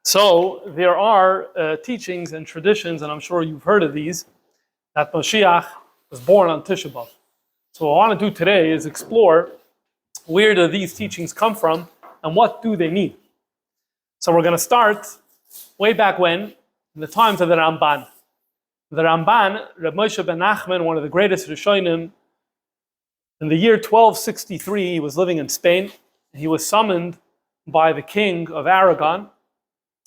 So there are teachings and traditions, and I'm sure you've heard of these, that Moshiach was born on Tisha B'Av. So what I want to do today is explore where do these teachings come from and what do they mean. So we're going to start way back when, in the times of the Ramban. The Ramban, Reb Moshe ben Nachman, one of the greatest Rishonim, in the year 1263, he was living in Spain. He was summoned by the king of Aragon,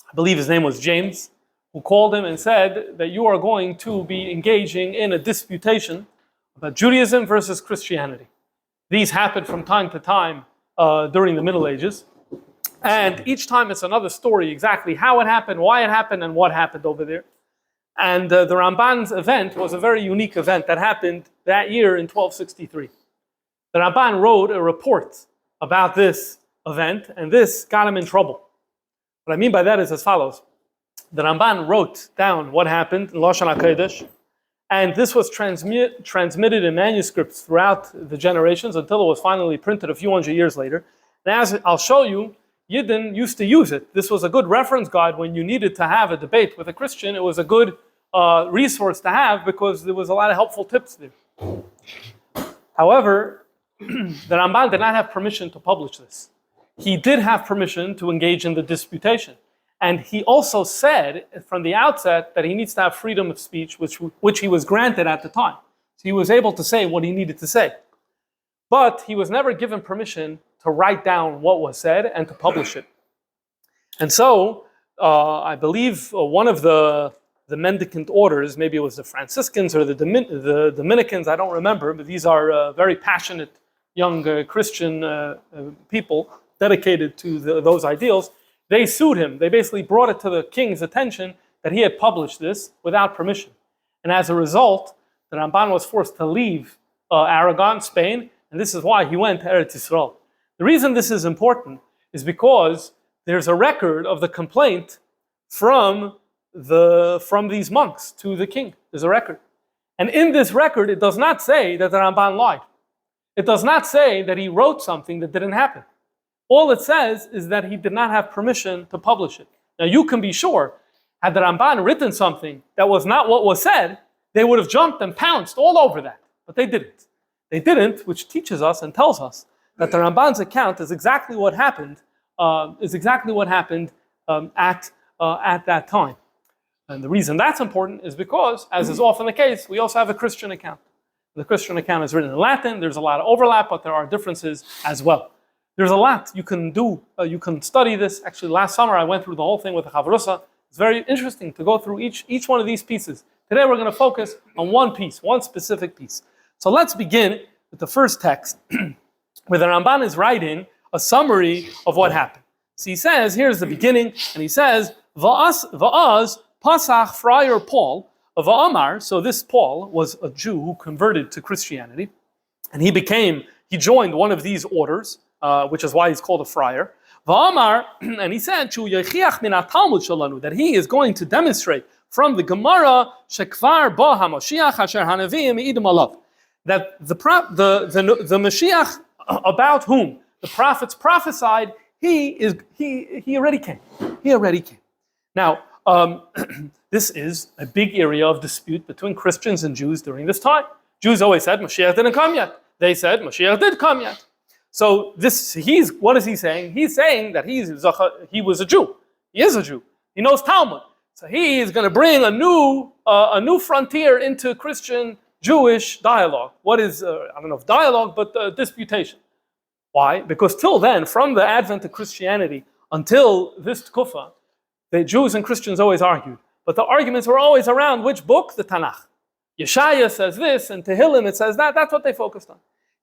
I believe his name was James, who called him and said that you are going to be engaging in a disputation about Judaism versus Christianity. These happened from time to time during the Middle Ages. And each time it's another story, exactly how it happened, why it happened, and what happened over there. And the Ramban's event was a very unique event that happened that year in 1263. The Ramban wrote a report about this event, and this got him in trouble. What I mean by that is as follows. The Ramban wrote down what happened in Lashon HaKodesh, and this was transmitted in manuscripts throughout the generations until it was finally printed a few hundred years later. And as I'll show you, Yidden used to use it. This was a good reference guide when you needed to have a debate with a Christian. It was a good resource to have because there was a lot of helpful tips there. However, the Ramban did not have permission to publish this. He did have permission to engage in the disputation. And he also said from the outset that he needs to have freedom of speech, which he was granted at the time. So he was able to say what he needed to say. But he was never given permission to write down what was said and to publish it. And so, I believe one of the mendicant orders, maybe it was the Franciscans or the Dominicans, I don't remember, but these are very passionate young Christian people dedicated to those ideals. They sued him. They basically brought it to the king's attention that he had published this without permission. And as a result, the Ramban was forced to leave Aragon, Spain, and this is why he went to Eretz Yisrael. The reason this is important is because there's a record of the complaint from these monks to the king. There's a record. And in this record, it does not say that the Ramban lied. It does not say that he wrote something that didn't happen. All it says is that he did not have permission to publish it. Now you can be sure, had the Ramban written something that was not what was said, they would have jumped and pounced all over that. But they didn't. They didn't, which teaches us and tells us that the Ramban's account is exactly what happened. At that time. And the reason that's important is because, as is often the case, we also have a Christian account. The Christian account is written in Latin. There's a lot of overlap, but there are differences as well. There's a lot you can do. You can study this. Actually, last summer I went through the whole thing with the Chavrusa. It's very interesting to go through each one of these pieces. Today we're going to focus on one piece, one specific piece. So let's begin with the first text, where the Ramban is writing a summary of what happened. So he says, here's the beginning, and he says, Va'az Pasach Friar Paul, Va'amar, so this Paul was a Jew who converted to Christianity, and he joined one of these orders, which is why he's called a friar. Va'amar, and he said, that he is going to demonstrate from the Gemara, Shekvar Ba HaMoshiach Asher Hanavim Idim Alav, that the Moshiach about whom the prophets prophesied, he already came. He already came. Now, this is a big area of dispute between Christians and Jews during this time. Jews always said Moshiach didn't come yet. They said Moshiach did come yet. So what is he saying? He's saying that he was a Jew. He is a Jew. He knows Talmud. So he is going to bring a new frontier into Christian Jewish dialogue. What is, I don't know if dialogue, but disputation. Why? Because till then, from the advent of Christianity until this Tkufa, the Jews and Christians always argued. But the arguments were always around which book? The Tanakh. Yeshaya says this, and Tehillim it says that. That's what they focused on.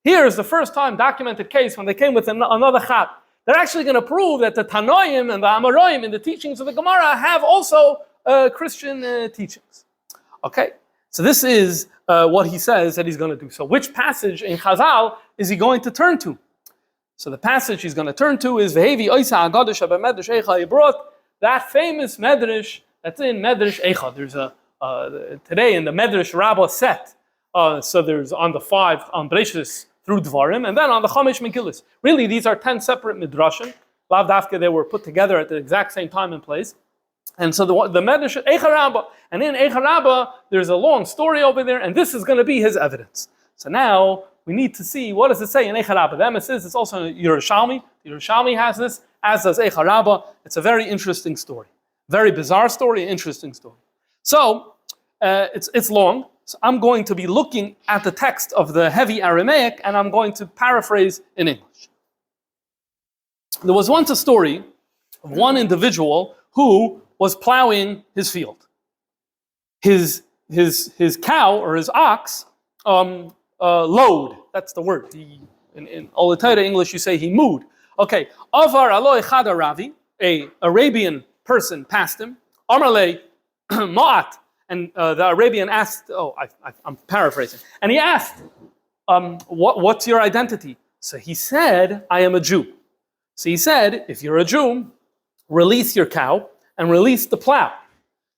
Here is the first time documented case when they came with another chat. They're actually going to prove that the Tanoim and the Amoraim in the teachings of the Gemara have also Christian teachings. Okay, so this is what he says that he's going to do. So which passage in Chazal is he going to turn to? So the passage he's going to turn to is Vehevi Oisa Aggadah Sheba Midrash Eicha. He brought that famous Midrash that's in Midrash Eicha. There's today in the Midrash Rabbah set. So there's on the 5 on Bereshis through Dvarim, and then on the Chamesh Megillas. Really, these are 10 separate midrashim. Lav Dafka, they were put together at the exact same time and place. And so the Midrash, Eicha Rabbah, and in Eicha Rabbah, there's a long story over there, and this is going to be his evidence. So now we need to see, what does it say in Eicha Rabbah? The Emes is, it's also in Yerushalmi. Yerushalmi has this, as does Eicha Rabbah. It's a very interesting story. Very bizarre story, interesting story. So, it's long. So I'm going to be looking at the text of the heavy Aramaic, and I'm going to paraphrase in English. There was once a story of one individual who was plowing his field. His cow or his ox lowed. That's the word. In Old Torah English, you say he mooed. Okay. Avar alo echad Aravi, a Arabian person passed him. Amarle ma'at, and the Arabian asked. I'm paraphrasing. And he asked, "What's your identity?" So he said, "I am a Jew." So he said, "If you're a Jew, release your cow and release the plow."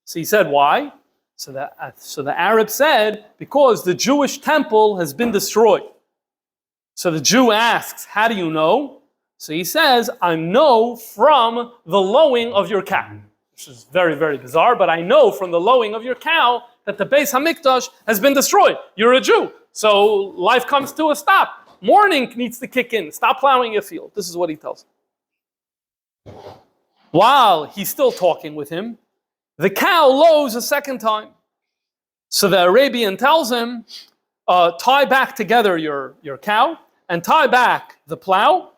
So he said, "Why?" So the Arab said, "Because the Jewish temple has been destroyed." So the Jew asks, "How do you know?" So he says, "I know from the lowing of your cow." This is very, very bizarre, but I know from the lowing of your cow that the Beis Hamikdash has been destroyed. You're a Jew, so life comes to a stop. Mourning needs to kick in. Stop plowing your field. This is what he tells him. While he's still talking with him, the cow lows a second time. So the Arabian tells him, tie back together your cow and tie back the plow,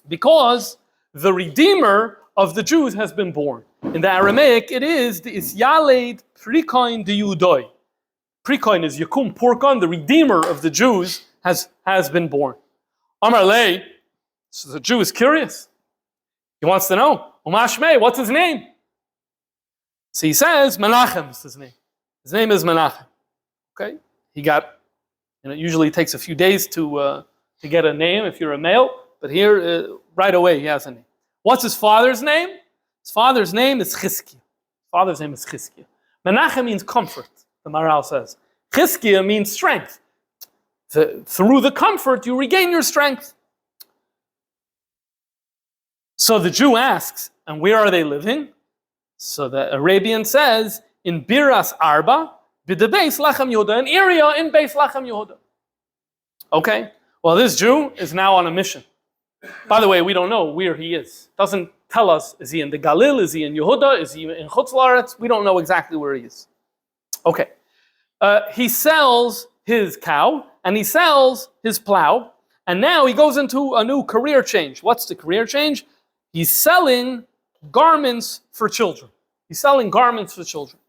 because the Redeemer of the Jews has been born. In the Aramaic, it is the Isyaled Prikoin de Yudoi. Prikoin is Yakum Purkon, the Redeemer of the Jews has been born. Amar Lei, so the Jew is curious. He wants to know, Umashmei, what's his name? So he says, Menachem is his name. His name is Menachem. Okay? He got, it usually takes a few days to get a name if you're a male, but here, right away, he has a name. What's his father's name? His father's name is Chizkiah. Father's name is Chizkiah. Menachem means comfort, the Maral says. Chizkiah means strength. Through the comfort, you regain your strength. So the Jew asks, and where are they living? So the Arabian says, in Biras Arba, B'debeis Lachem Yehuda, an area in Beis Lachem Yehuda. Okay? Well, this Jew is now on a mission. By the way, we don't know where he is. Doesn't tell us, is he in the Galil, is he in Yehuda, is he in Chutz La'aretz? We don't know exactly where he is. Okay. He sells his cow, and he sells his plow, and now he goes into a new career change. What's the career change? He's selling garments for children. He's selling garments for children.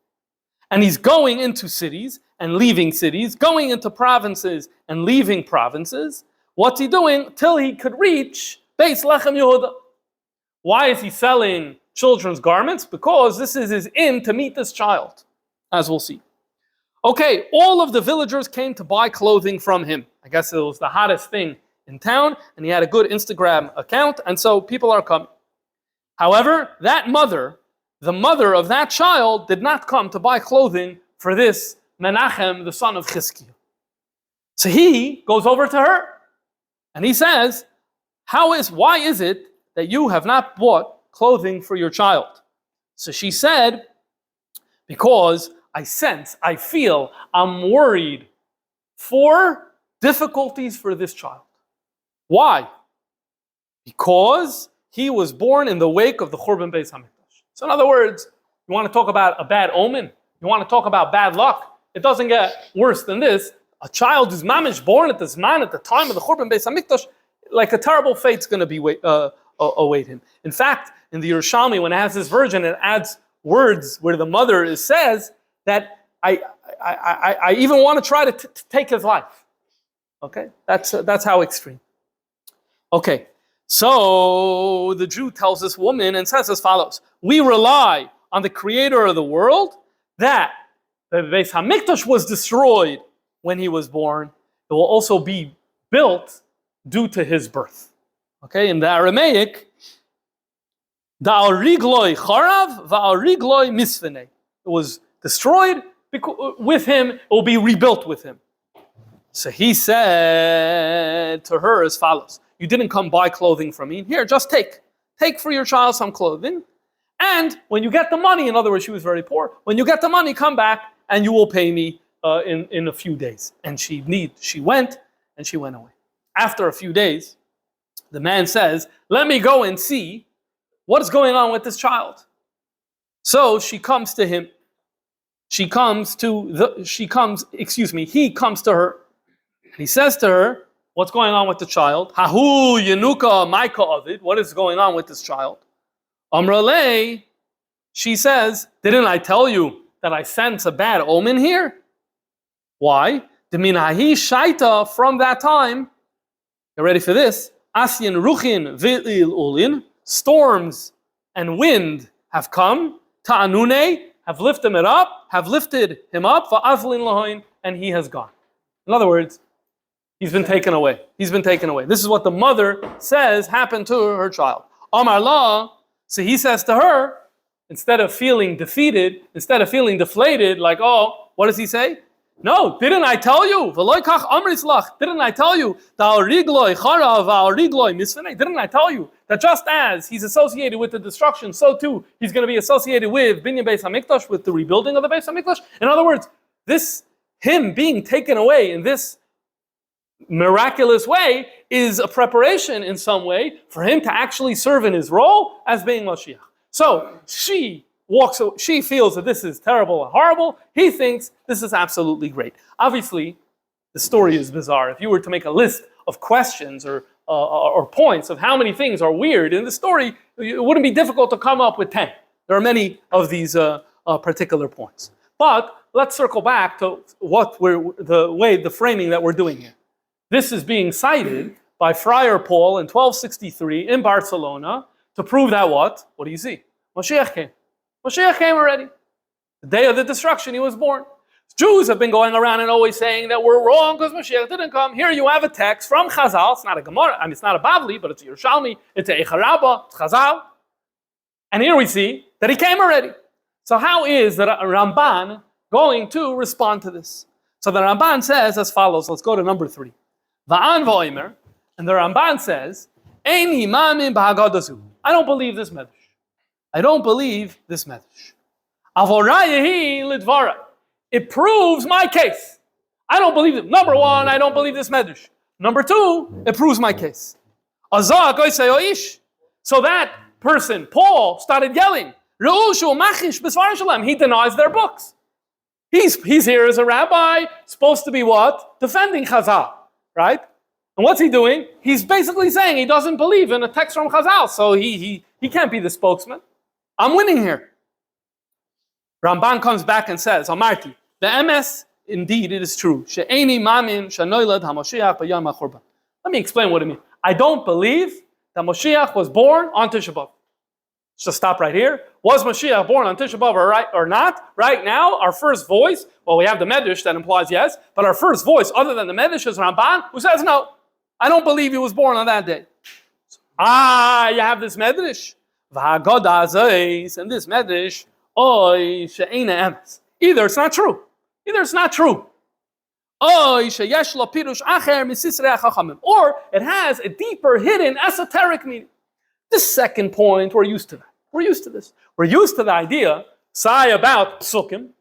And he's going into cities and leaving cities, going into provinces and leaving provinces. What's he doing? Till he could reach Beis Lechem Yehuda. Why is he selling children's garments? Because this is his in to meet this child, as we'll see. Okay, all of the villagers came to buy clothing from him. I guess it was the hottest thing in town, and he had a good Instagram account, and so people are coming. However, that mother, the mother of that child, did not come to buy clothing for this Menachem, the son of Chizkiah. So he goes over to her, and he says, why is it that you have not bought clothing for your child? So she said, because I feel, I'm worried for difficulties for this child. Why? Because he was born in the wake of the Churban Beis Hamikdash. So in other words, you want to talk about a bad omen? You want to talk about bad luck? It doesn't get worse than this. A child who's mamish born at this man at the time of the Churban Beis Hamikdash, like a terrible fate's going to be await him. In fact, in the Yerushalmi, when it has this version, it adds words where the mother says that I even want to try to take his life. Okay, that's how extreme. Okay, so the Jew tells this woman and says as follows: we rely on the Creator of the world, that the Beis Hamikdash was destroyed when he was born. It will also be built due to his birth. Okay, in the Aramaic, Da'al rigloi charav va'al rigloi misvene. It was destroyed with him, it will be rebuilt with him. So he said to her as follows: you didn't come buy clothing from me. Here, just take. take for your child some clothing, and when you get the money, in other words, she was very poor, when you get the money, come back and you will pay me in a few days. And she went, and she went away. After a few days, the man says, let me go and see what is going on with this child. So he comes to her. He comes to her. He says to her, what's going on with the child? Hahu yenuka maika avid. What is going on with this child? Amrale, she says, didn't I tell you that I sense a bad omen here? Why? Deminahi shaita, from that time, you ready for this? Asyan ruchin v'il ulin, storms and wind have come. Ta'anune, have lifted him up, va'azlin lahoin, and he has gone. In other words, he's been taken away. He's been taken away. This is what the mother says happened to her child. Amar la, so he says to her, instead of feeling defeated, instead of feeling deflated, like, oh, what does he say? No, didn't I tell you? Didn't I tell you? Didn't I tell you that just as he's associated with the destruction, so too he's going to be associated with Binyan Beis HaMikdash, with the rebuilding of the Beis HaMikdash? In other words, him being taken away in this miraculous way is a preparation in some way for him to actually serve in his role as being Moshiach. So she feels that this is terrible and horrible. He thinks this is absolutely great. Obviously, the story is bizarre. If you were to make a list of questions or points of how many things are weird in the story, it wouldn't be difficult to come up with 10. There are many of these particular points. But let's circle back to the framing that we're doing here. This is being cited by Friar Paul in 1263 in Barcelona to prove that what? What do you see? Moshiach came. Moshiach came already. The day of the destruction, he was born. Jews have been going around and always saying that we're wrong because Moshiach didn't come. Here you have a text from Chazal. It's not a Gemara. It's not a Bavli, but it's a Yerushalmi. It's a Echarabba. It's Chazal. And here we see that he came already. So how is the Ramban going to respond to this? So the Ramban says as follows. Let's go to number 3. Va'an v'oimer. And the Ramban says, Ein himamin b'hagadazu. I don't believe this Midrash. I don't believe this Midrash. Avorayehi lidvara. It proves my case. I don't believe it. Number 1, I don't believe this Midrash. Number 2, it proves my case. So that person, Paul, started yelling. He denies their books. He's here as a rabbi, supposed to be what? Defending Chazal, right? And what's he doing? He's basically saying he doesn't believe in a text from Chazal, so he can't be the spokesman. I'm winning here. Ramban comes back and says, Amarti, the emes, indeed it is true. She'eni mamin shanoilad haMoshiach b'yom ha'churban. Let me explain what it means. I don't believe that Moshiach was born on Tisha B'Av. Let's just stop right here. Was Moshiach born on Tisha B'Av or not? Right now, our first voice, well, we have the Midrash that implies yes, but our first voice, other than the Midrash, is Ramban, who says no. I don't believe he was born on that day. You have this Midrash. And this Midrash, either it's not true. Or it has a deeper, hidden, esoteric meaning. The second point, we're used to that. We're used to this. We're used to the idea, say about psukim,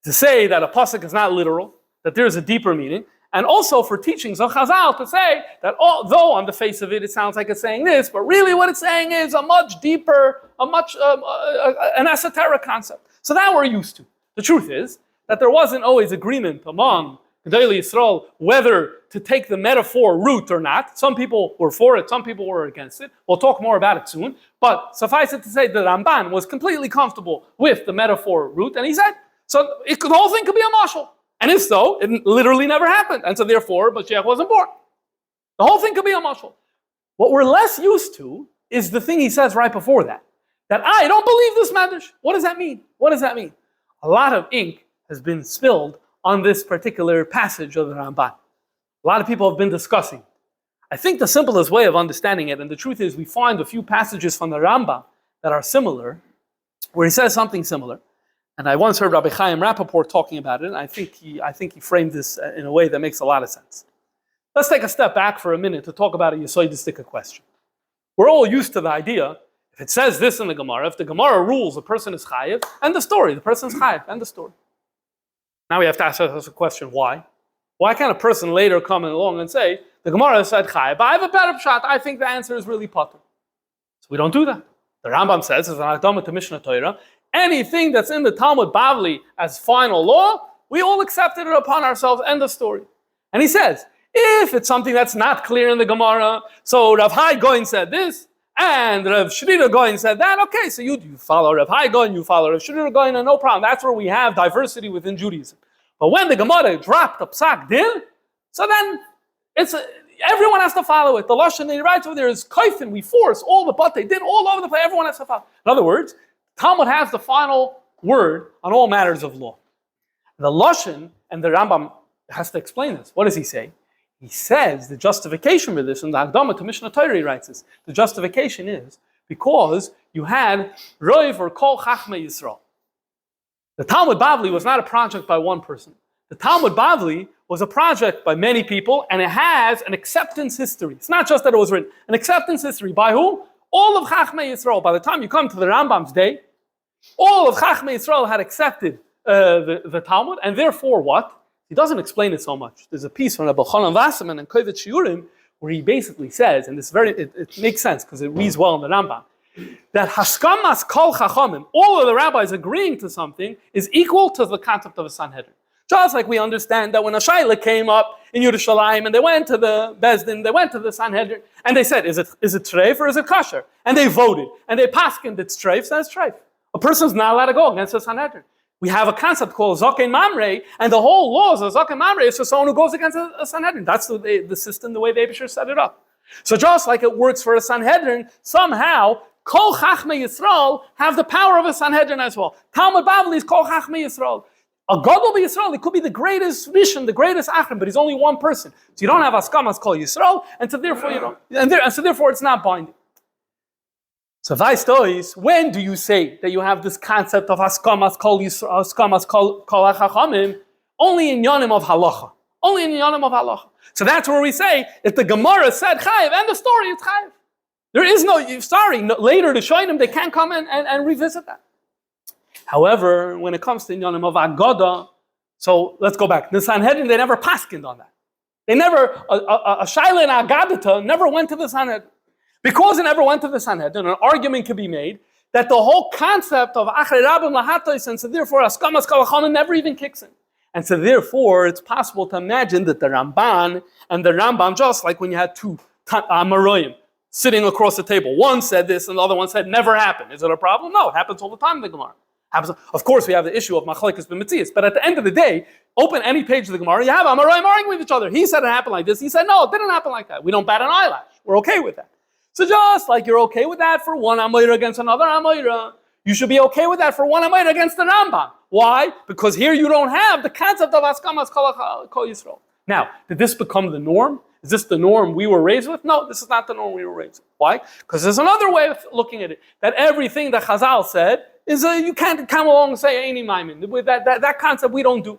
to say that a pasuk is not literal, that there's a deeper meaning, and also for teachings of Chazal to say that although on the face of it, it sounds like it's saying this, but really what it's saying is a much deeper, an esoteric concept. So that we're used to. The truth is that there wasn't always agreement among Gedolei Yisrael whether to take the metaphor route or not. Some people were for it, some people were against it. We'll talk more about it soon. But suffice it to say that Ramban was completely comfortable with the metaphor route, and he said, so the whole thing could be a mashal. And if so, it literally never happened. And so therefore, Moshiach wasn't born. The whole thing could be a mashal. What we're less used to is the thing he says right before that. That I don't believe this Midrash. What does that mean? What does that mean? A lot of ink has been spilled on this particular passage of the Ramban. A lot of people have been discussing. I think the simplest way of understanding it, and the truth is we find a few passages from the Rambam that are similar, where he says something similar. And I once heard Rabbi Chaim Rappaport talking about it, and I think he framed this in a way that makes a lot of sense. Let's take a step back for a minute to talk about a Yesodistic question. we're all used to the idea, if it says this in the Gemara, if the Gemara rules a person is chayiv, end the story, the person is chayiv, end the story. Now we have to ask ourselves a question, why? Why can't a person later come along and say, the Gemara said chayiv, but I have a better pshat, I think the answer is really potter. So we don't do that. The Rambam says, as an Akdama to Mishnah Torah, anything that's in the Talmud Bavli as final law, we all accepted it upon ourselves, end the story. And he says, if it's something that's not clear in the Gemara, so Rav Hai Goin said this, and Rav Shrira Goin said that, okay, so you follow Rav Hai Goin, you follow Rav Shrira Goin, and no problem. That's where we have diversity within Judaism. But when the Gemara dropped a psak din, so then everyone has to follow it. The Lashon he writes over there is kaifin, we force all the but they did all over the place, everyone has to follow. In other words, Talmud has the final word on all matters of law. The Lashon, and the Rambam has to explain this. What does he say? He says the justification for this, and the Agdama to Mishnah Torah writes this, the justification is because you had Roiv or Kol Chachmei Yisrael. The Talmud Bavli was not a project by one person. The Talmud Bavli was a project by many people, and it has an acceptance history. It's not just that it was written, an acceptance history. By who? All of Chachmei Yisrael. By the time you come to the Rambam's day, all of Chachmei Yisrael had accepted the Talmud, and therefore what? He doesn't explain it so much. There's a piece from Rabbi Chanan Wasserman and Kovetz Shiurim where he basically says, and it makes sense because it reads well in the Rambam, that Haskamas Kol Chachamim, all of the rabbis agreeing to something, is equal to the concept of a Sanhedrin. Just like we understand that when a Shaila came up in Yerushalayim and they went to the Bezdin, they went to the Sanhedrin, and they said, is it treif or is it kosher? And they voted, and they paskined it's treif, so it's treif. A person's not allowed to go against the Sanhedrin. We have a concept called Zaken Mamre, and the whole laws of Zaken Mamre is for someone who goes against a Sanhedrin. That's the system, the way the Eibusher set it up. So just like it works for a Sanhedrin, somehow, Kol Chachmei Yisrael have the power of a Sanhedrin as well. Talmud Bavli is Kol Chachmei Yisrael. A Gadol Yisrael, it could be the greatest Rishon, the greatest Achron, but he's only one person. So you don't have Askamas Kol Yisrael, and so therefore you don't, and so therefore it's not binding. So Vaistois, when do you say that you have this concept of Haskamas Kol Yisrael, Haskamas Kol Chachamim? Only in Yonim of Halacha. Only in Yonim of Halacha. So that's where we say, if the Gemara said Chayiv, and the story is Chayiv. There is later to Shoinim, they can't come and revisit that. However, when it comes to Yonim of Aggadah, so let's go back. The Sanhedrin, they never paskined on that. They never, a Shaila and Aggadah never went to the Sanhedrin. Because it never went to the Sanhedrin, an argument could be made that the whole concept of Achrei Rabbim Lahatos, and so therefore Haskamas Kol Chachamim never even kicks in. And so therefore it's possible to imagine that the Ramban and the Rambam, just like when you had two Amoraim sitting across the table, one said this and the other one said never happened. Is it a problem? No, it happens all the time in the Gemara. Of course we have the issue of Machlekes b'Metzias, but at the end of the day, open any page of the Gemara, you have Amoraim arguing with each other. He said it happened like this, he said no, it didn't happen like that. We don't bat an eyelash. We're okay with that. So just like you're okay with that for one Amoira against another Amoira, you should be okay with that for one Amoira against the Rambam. Why? Because here you don't have the concept of Haskamas Kol Yisrael. Now, did this become the norm? Is this the norm we were raised with? No, this is not the norm we were raised with. Why? Because there's another way of looking at it. That everything that Chazal said is you can't come along and say Eini Maimin. With that concept we don't do.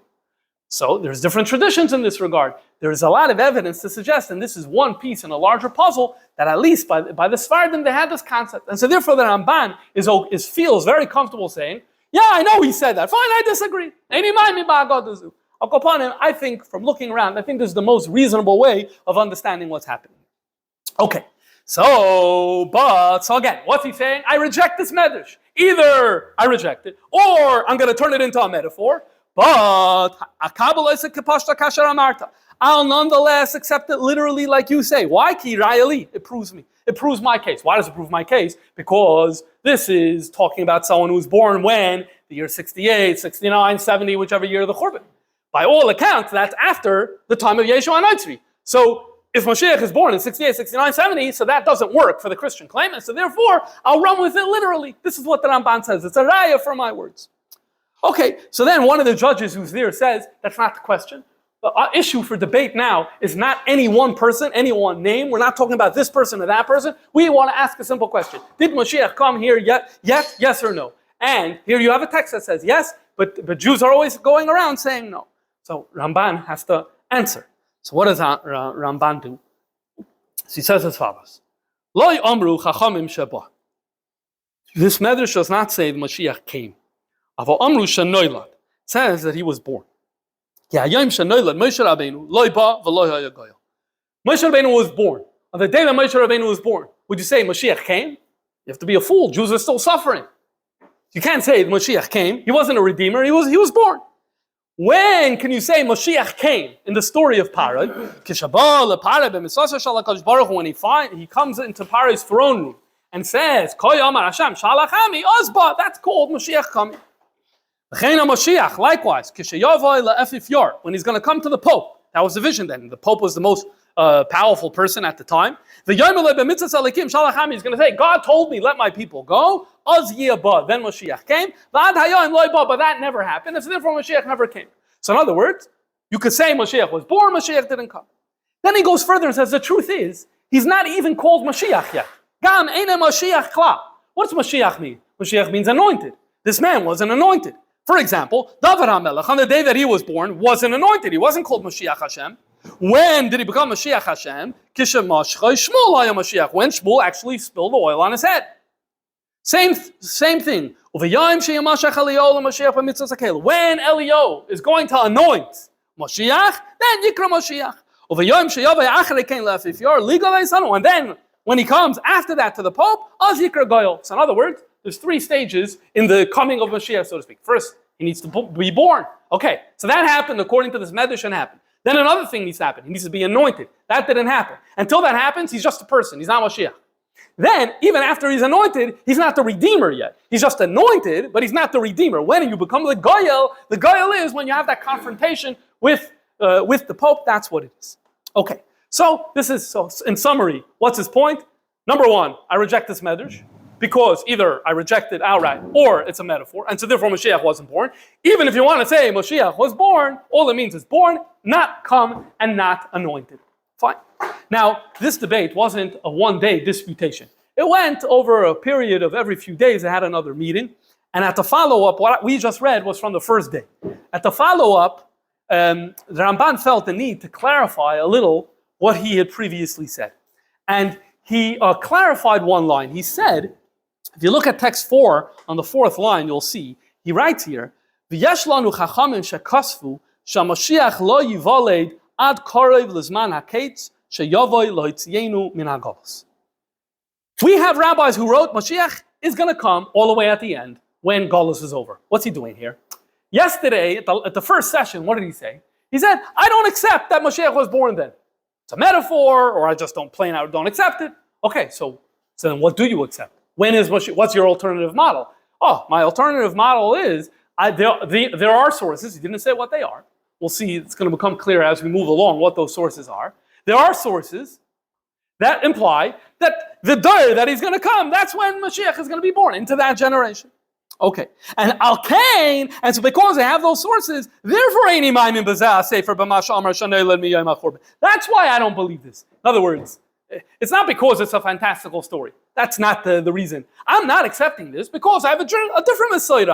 So there's different traditions in this regard. There's a lot of evidence to suggest, and this is one piece in a larger puzzle, that at least by the Sephardim they had this concept. And so therefore the Ramban feels very comfortable saying, yeah, I know he said that. Fine, I disagree. I think from looking around, I think this is the most reasonable way of understanding what's happening. Okay, so again, what's he saying? I reject this Midrash. Either I reject it, or I'm going to turn it into a metaphor. But I'll nonetheless accept it literally like you say. Why? Ki rayali. It proves me. It proves my case. Why does it prove my case? Because this is talking about someone who was born when? The year 68, 69, 70, whichever year of the Churban. By all accounts, that's after the time of Yeshua HaNotzri. So if Moshiach is born in 68, 69, 70, so that doesn't work for the Christian claimant. So therefore, I'll run with it literally. This is what the Ramban says. It's a raya for my words. Okay, so then one of the judges who's there says, that's not the question. The issue for debate now is not any one person, any one name. We're not talking about this person or that person. We want to ask a simple question. Did Moshiach come here yet? Yes or no? And here you have a text that says yes, but Jews are always going around saying no. So Ramban has to answer. So what does Ramban do? So he says as follows. Loi amru chachamim sheba. This Midrash does not say the Moshiach came. Avo amru shenoilad. It says that he was born. Hayom shenoilad Moshe Rabbeinu loi ba v'loi haya goyel. Moshe Rabbeinu was born. On the day that Moshe Rabbeinu was born, would you say Moshiach came? You have to be a fool. Jews are still suffering. You can't say the Moshiach came. He wasn't a redeemer. He was born. When can you say Moshiach came in the story of Parah? When he comes into Parah's throne room and says, that's called Moshiach coming. Likewise, when he's going to come to the Pope, that was the vision then. The Pope was the most powerful person at the time. He's going to say, God told me, let my people go. Then Moshiach came. But that never happened. And so therefore Moshiach never came. So in other words, you could say Moshiach was born, Moshiach didn't come. Then he goes further and says, the truth is, he's not even called Moshiach yet. What does Moshiach mean? Moshiach means anointed. This man wasn't anointed. For example, David HaMelech, on the day that he was born, wasn't anointed. He wasn't called Moshiach Hashem. When did he become Mashiach Hashem? When Shmuel actually spilled the oil on his head. Same thing. When Elio is going to anoint Moshiach, then Yikra Moshiach. And then when he comes after that to the Pope, Az Yikra Goyal. So in other words, there's 3 stages in the coming of Mashiach, so to speak. First, he needs to be born. Okay, so that happened according to this Midrash and happened. Then another thing needs to happen. He needs to be anointed. That didn't happen. Until that happens, he's just a person. He's not Moshiach. Then, even after he's anointed, he's not the Redeemer yet. He's just anointed, but he's not the Redeemer. When you become the Goyel is when you have that confrontation with the Pope. That's what it is. Okay, so in summary, what's his point? Number 1, I reject this Midrash because either I reject it outright or it's a metaphor, and so therefore Moshiach wasn't born. Even if you want to say Moshiach was born, all it means is born, not come, and not anointed. Fine. Now, this debate wasn't a one-day disputation. It went over a period of every few days. They had another meeting. And at the follow-up, what we just read was from the first day. At the follow-up, the Ramban felt the need to clarify a little what he had previously said. And he clarified one line. He said, if you look at text 4, on the 4th line, you'll see, he writes here, V'yesh lanu chachamim shekasvu, shamashiach lo yivaled ad korev lizman haketz, sheyavoy lohitziyenu min hagolus. We have rabbis who wrote Moshiach is going to come all the way at the end when Golus is over. What's he doing here? Yesterday, at the first session, what did he say? He said, I don't accept that Moshiach was born then. It's a metaphor, or I just don't accept it. Okay, so then what do you accept? When is Moshiach? What's your alternative model? Oh, my alternative model is, there are sources. He didn't say what they are. We'll see, it's going to become clear as we move along what those sources are. There are sources that imply that the day that he's going to come, that's when Mashiach is going to be born, into that generation. Okay. And Al-Kain, and so because I have those sources, therefore that's why I don't believe this. In other words, it's not because it's a fantastical story. That's not the reason. I'm not accepting this because I have a different Mesoira.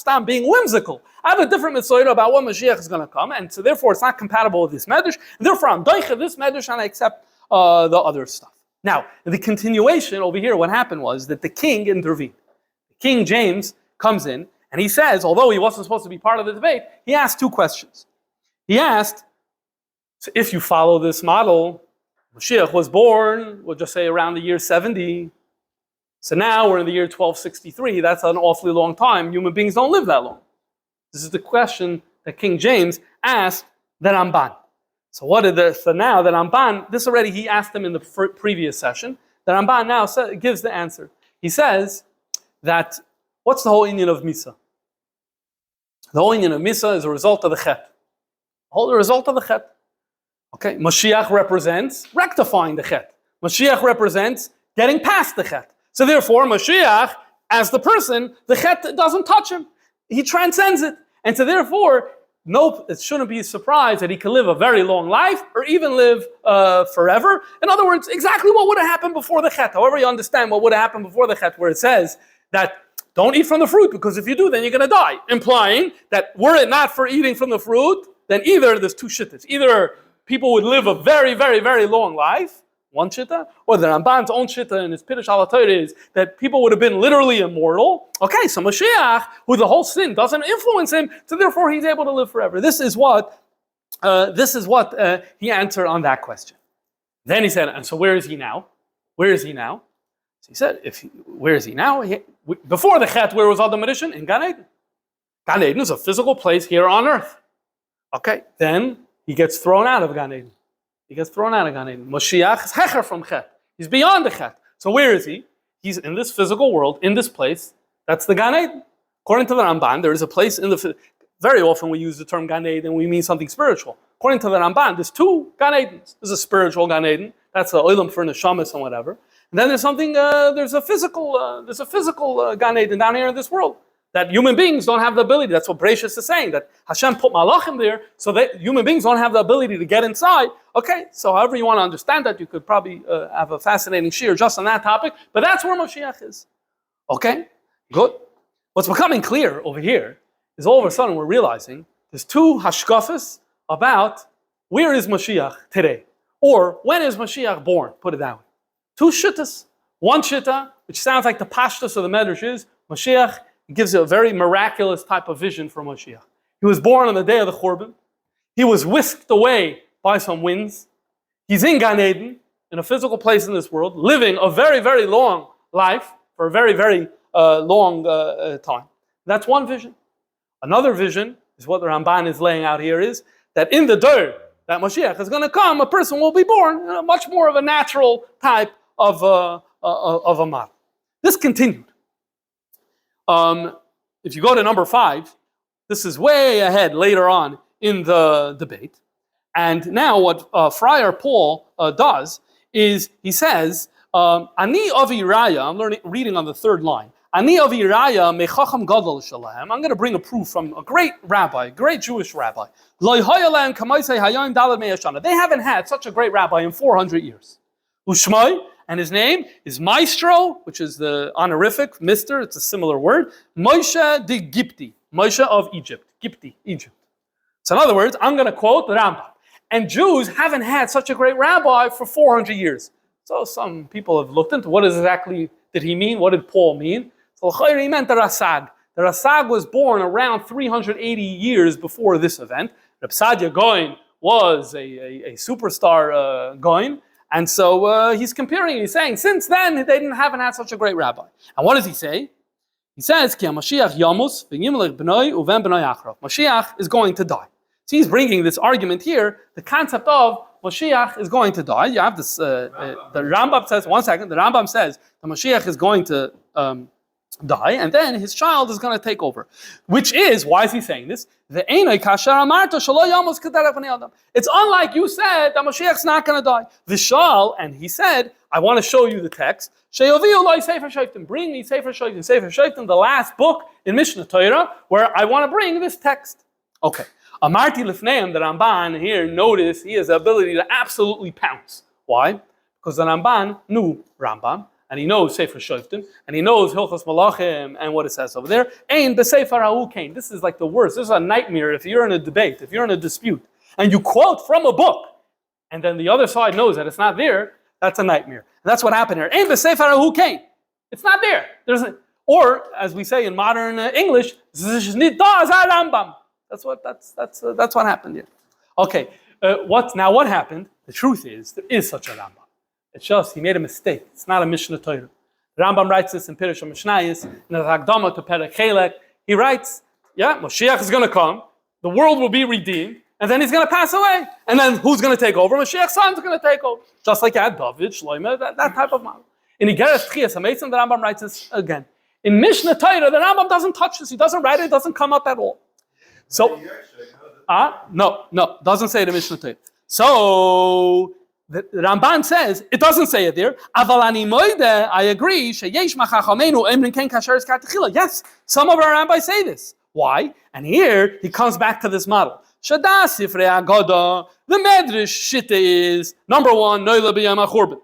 I'm being whimsical. I have a different Mesoira about when Mashiach is going to come, and so therefore it's not compatible with this Midrash, and therefore I'm doicha this Midrash and I accept the other stuff. Now, the continuation over here, what happened was that the king intervened. King James comes in and he says, although he wasn't supposed to be part of the debate, he asked 2 questions. He asked, so if you follow this model, Moshiach was born, we'll just say around the year 70. So now we're in the year 1263. That's an awfully long time. Human beings don't live that long. This is the question that King James asked the Ramban. So now the Ramban, this already he asked him in the previous session. The Ramban now gives the answer. He says that, what's the whole inyan of Misa? The whole inyan of Misa is a result of the Chet. The result of the Chet. Okay, Mashiach represents rectifying the Chet. Mashiach represents getting past the Chet. So therefore, Mashiach, as the person, the Chet doesn't touch him. He transcends it. And so therefore, nope, it shouldn't be a surprise that he can live a very long life or even live forever. In other words, exactly what would have happened before the Chet. However you understand what would have happened before the Chet, where it says that don't eat from the fruit, because if you do, then you're going to die. Implying that were it not for eating from the fruit, then either there's 2 shittas. Either people would live a very, very, very long life, one shitta, or the Ramban's own shitta in his Pirush al Torah is that people would have been literally immortal. Okay, so Moshiach, who the whole sin doesn't influence him, so therefore he's able to live forever. This is what he answered on that question. Then he said, and so where is he now? Where is he now? So he said, where is he now? Before the Chet, where was Adam Rishon? In Gan Eden. Gan Eden is a physical place here on earth. Okay, then he gets thrown out of Gan Eden. He gets thrown out of Gan Eden. Moshiach is hecher from Chet. He's beyond the Chet. So where is he? He's in this physical world, in this place. That's the Gan Eden. According to the Ramban, there is a place in the... Very often we use the term Gan Eden, we mean something spiritual. According to the Ramban, there's two Gan Edens. There's a spiritual Gan Eden. That's a oilam for neshamas and whatever. And then there's something, there's a physical Gan Eden down here in this world. That human beings don't have the ability. That's what Bereshis is saying, that Hashem put malachim there so that human beings don't have the ability to get inside. Okay, so however you want to understand that, you could probably have a fascinating shiur just on that topic, but that's where Moshiach is. Okay, good. What's becoming clear over here is all of a sudden we're realizing there's two hashkafas about where is Moshiach today, or when is Moshiach born, put it that way. Two shittas. One shitta, which sounds like the pashtus of the Midrash is, Moshiach gives a very miraculous type of vision for Moshiach. He was born on the day of the Churban. He was whisked away by some winds. He's in Gan Eden, in a physical place in this world, living a very, very long life for a very, very long time. That's one vision. Another vision is what the Ramban is laying out here is that in the Dor that Moshiach is going to come, a person will be born in a much more of a natural type of a model. This continued. If you go to number 5, this is way ahead later on in the debate. And now what Friar Paul does is he says, Ani avi raya, I'm reading on the 3rd line. Ani avi raya mechacham gadol shalahem. I'm going to bring a proof from a great rabbi, a great Jewish rabbi. Lo hayalem kamaisei hayom daled me'ashana. They haven't had such a great rabbi in 400 years. Ushmai, and his name is Maestro, which is the honorific, Mister, it's a similar word, Moshe de Gipti, Moshe of Egypt, Gipti, Egypt. So in other words, I'm going to quote the Rambam. And Jews haven't had such a great rabbi for 400 years. So some people have looked into what exactly did he mean, what did Paul mean? So he meant the Rasag. The Rasag was born around 380 years before this event. Reb Sadia Goin was a superstar Goin. And so he's comparing, he's saying, since then, they haven't had such a great rabbi. And what does he say? He says, Ki Mashiach yamus v'yimlech b'noi uven b'noi achrav. Mashiach is going to die. So he's bringing this argument here, the concept of Mashiach is going to die. You have this, the Rambam says, one second, the Rambam says, the Mashiach is going to die, and then his child is going to take over. Which is, why is he saying this? It's unlike you said that Mashiach's not going to die. Vishal, and he said, I want to show you the text. Bring me Sefer Shoftim, the last book in Mishnah Torah, where I want to bring this text. Okay. Amarti Lifneim, the Ramban here, notice he has the ability to absolutely pounce. Why? Because the Ramban knew Rambam, and he knows Sefer Shoftim, and he knows Hilchos Malachim and what it says over there. Ein b'Sefer Hahu Kain. This is like the worst. This is a nightmare if you're in a debate, if you're in a dispute, and you quote from a book, and then the other side knows that it's not there. That's a nightmare. And that's what happened here. Ein b'Sefer Hahu Kain. It's not there. Or as we say in modern English, Rambam. That's what happened here. Okay. What happened? The truth is there is such a Rambam. It's just he made a mistake. It's not a Mishnah Torah. Rambam writes this in Pirush HaMishnayos, in the Hagdama to Perek Chelek. He writes, Moshiach is going to come, the world will be redeemed, and then he's going to pass away. And then who's going to take over? Moshiach's son's going to take over. Just like David, Shlomo, that type of model. In Igeres Tchias HaMeitzim, the Rambam writes this again. In Mishnah Torah, the Rambam doesn't touch this. He doesn't write it. It doesn't come up at all. So, no, doesn't say the Mishnah Torah. So, the Ramban says, it doesn't say it there. I agree. Yes, some of our rabbis say this. Why? And here he comes back to this model. The Midrash Shitta is, number 1, Noila b'yam ha'churban.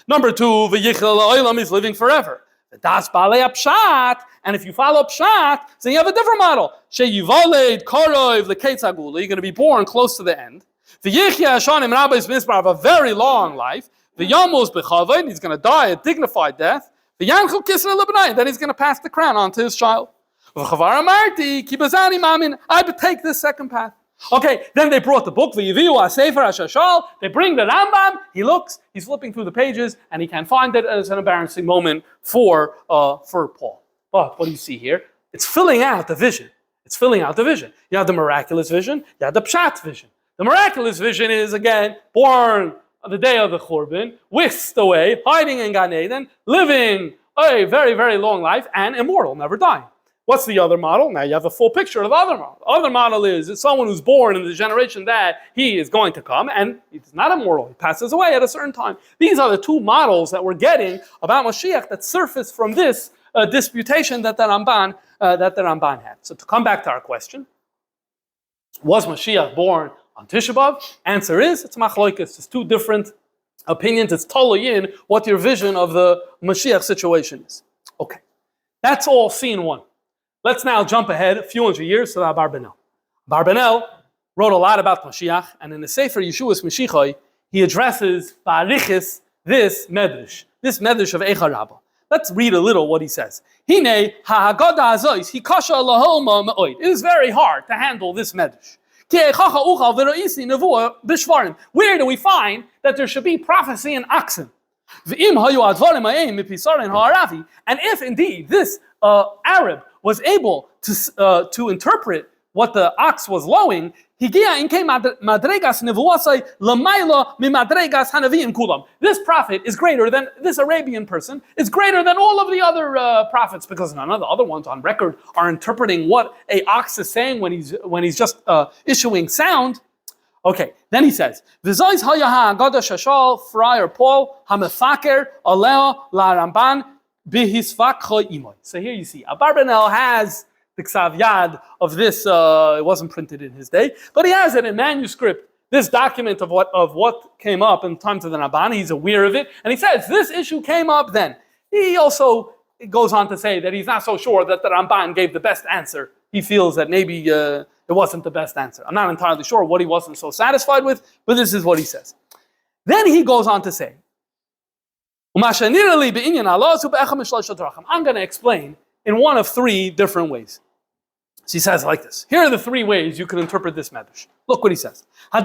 Number 2, V'yichel ha'olam is living forever. Das Balei Pshat, and if you follow Pshat, then you have a different model. Sheyivaled Korov Lekeitzagula, you're going to be born close to the end. V'yichya Hashanim Rabbis Mizbar, have a very long life. V'yamos b'chavod, he's going to die a dignified death. V'yanchel kisra l'bnai, then he's going to pass the crown on to his child. V'chavar amarti, ki bazani mamin, I would take this second path. Okay, then they brought the book, V'yiviu ha'sefer ha'shashal, they bring the Rambam, he looks, he's flipping through the pages, and he can't find it, and it's an embarrassing moment for Paul. But what do you see here? It's filling out the vision. It's filling out the vision. You have the miraculous vision, you have the pshat vision. The miraculous vision is, again, born on the day of the Churban, whisked away, hiding in Gan Eden, living a very, very long life, and immortal, never dying. What's the other model? Now you have a full picture of the other model. The other model is someone who's born in the generation that he is going to come, and he's not immortal. He passes away at a certain time. These are the two models that we're getting about Moshiach that surfaced from this disputation that the Ramban had. So to come back to our question, was Moshiach born on Tisha B'Av? Answer is, it's machloikis. It's two different opinions. It's totally in what your vision of the Moshiach situation is. Okay, that's all scene one. Let's now jump ahead a few hundred years to Barbanel. Barbanel wrote a lot about Moshiach, and in the Sefer Yeshuas Mashiachai, he addresses Ba'arichis this Midrash of Eicha Rabbah. Let's read a little what he says. Hine ha'Aggadah azois hikasha lahoma me'oid. It is very hard to handle this Midrash. Where do we find that there should be prophecy in oxen? And if indeed this Arab was able to interpret what the ox was lowing, this prophet is greater than this Arabian person, is greater than all of the other prophets, because none of the other ones on record are interpreting what a ox is saying when he's just issuing sound. Okay, then he says, V'zois hayaha Aggadah shashal Friar Paul hamefaker aleo la Ramban bihisvakcho imoy. So here you see, Abarbanel has the Ksav Yad of this. It wasn't printed in his day, but he has it in manuscript. This document of what came up in times of the Ramban. He's aware of it, and he says this issue came up then. He also goes on to say that he's not so sure that the Ramban gave the best answer. He feels that maybe it wasn't the best answer. I'm not entirely sure what he wasn't so satisfied with, but this is what he says. Then he goes on to say, I'm going to explain in one of three different ways. So he says like this. Here are the three ways you can interpret this Midrash. Look what he says. Which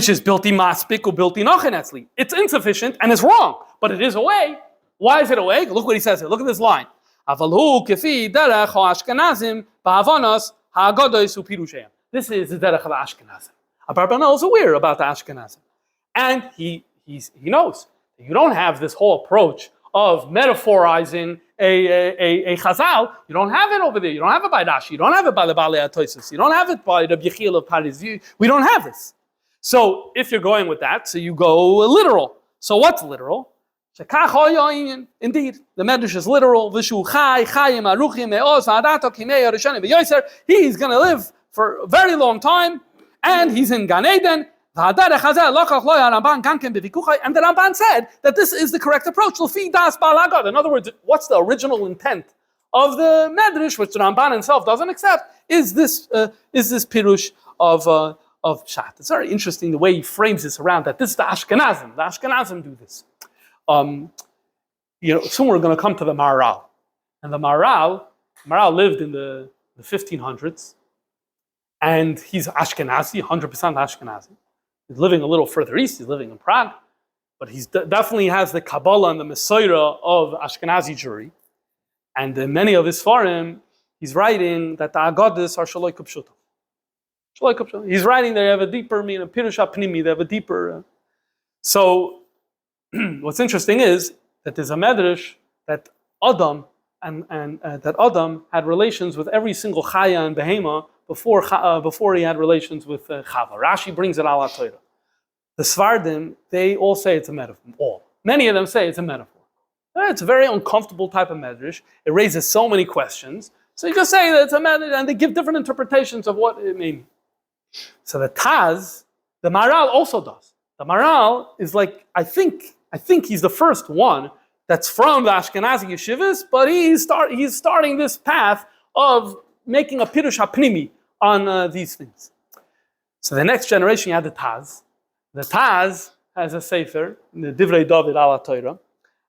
is bilti maspik or bilti nochenetzli. It's insufficient and it's wrong, but it is a way. Why is it a way? Look what he says here. Look at this line. This is the derech of the Ashkenazim. Abarbanel is aware about the Ashkenazim. And he knows that you don't have this whole approach of metaphorizing a chazal. You don't have it over there. You don't have it by Rashi. You don't have it by the Balei HaTosfos. You don't have it by the Yechiel of Paris. We don't have this. So if you're going with that, so you go literal. So what's literal? Indeed, the Midrash is literal. He's going to live for a very long time, and he's in Gan Eden. And the Ramban said that this is the correct approach. In other words, what's the original intent of the Midrash, which the Ramban himself doesn't accept, is this pirush of Pshat. It's very interesting the way he frames this around, that this is the Ashkenazim. The Ashkenazim do this. Soon we're going to come to the Maharal. And the Maharal lived in the 1500s, and he's Ashkenazi, 100% Ashkenazi. He's living a little further east, he's living in Prague, but he definitely has the Kabbalah and the Mesorah of Ashkenazi Jewry. And in many of his Farim, he's writing that the Aggadahs are Shaloi Kupshuta. He's writing they have a deeper meaning, Pirusha Pnimi, they have a deeper... So, what's interesting is that there's a Midrash that Adam that Adam had relations with every single Chaya and Behema before he had relations with Chava. Rashi brings it ala Torah. The Svardim, they all say it's a metaphor. Many of them say it's a metaphor. It's a very uncomfortable type of Midrash. It raises so many questions. So you just say that it's a Midrash, and they give different interpretations of what it means. So the Taz, the Maharal also does. The Maharal is like, I think he's the first one that's from the Ashkenazi yeshivas, but he's starting this path of making a pirush hapnimi on these things. So the next generation, you had the Taz. The Taz has a sefer, the Divrei David ala Torah,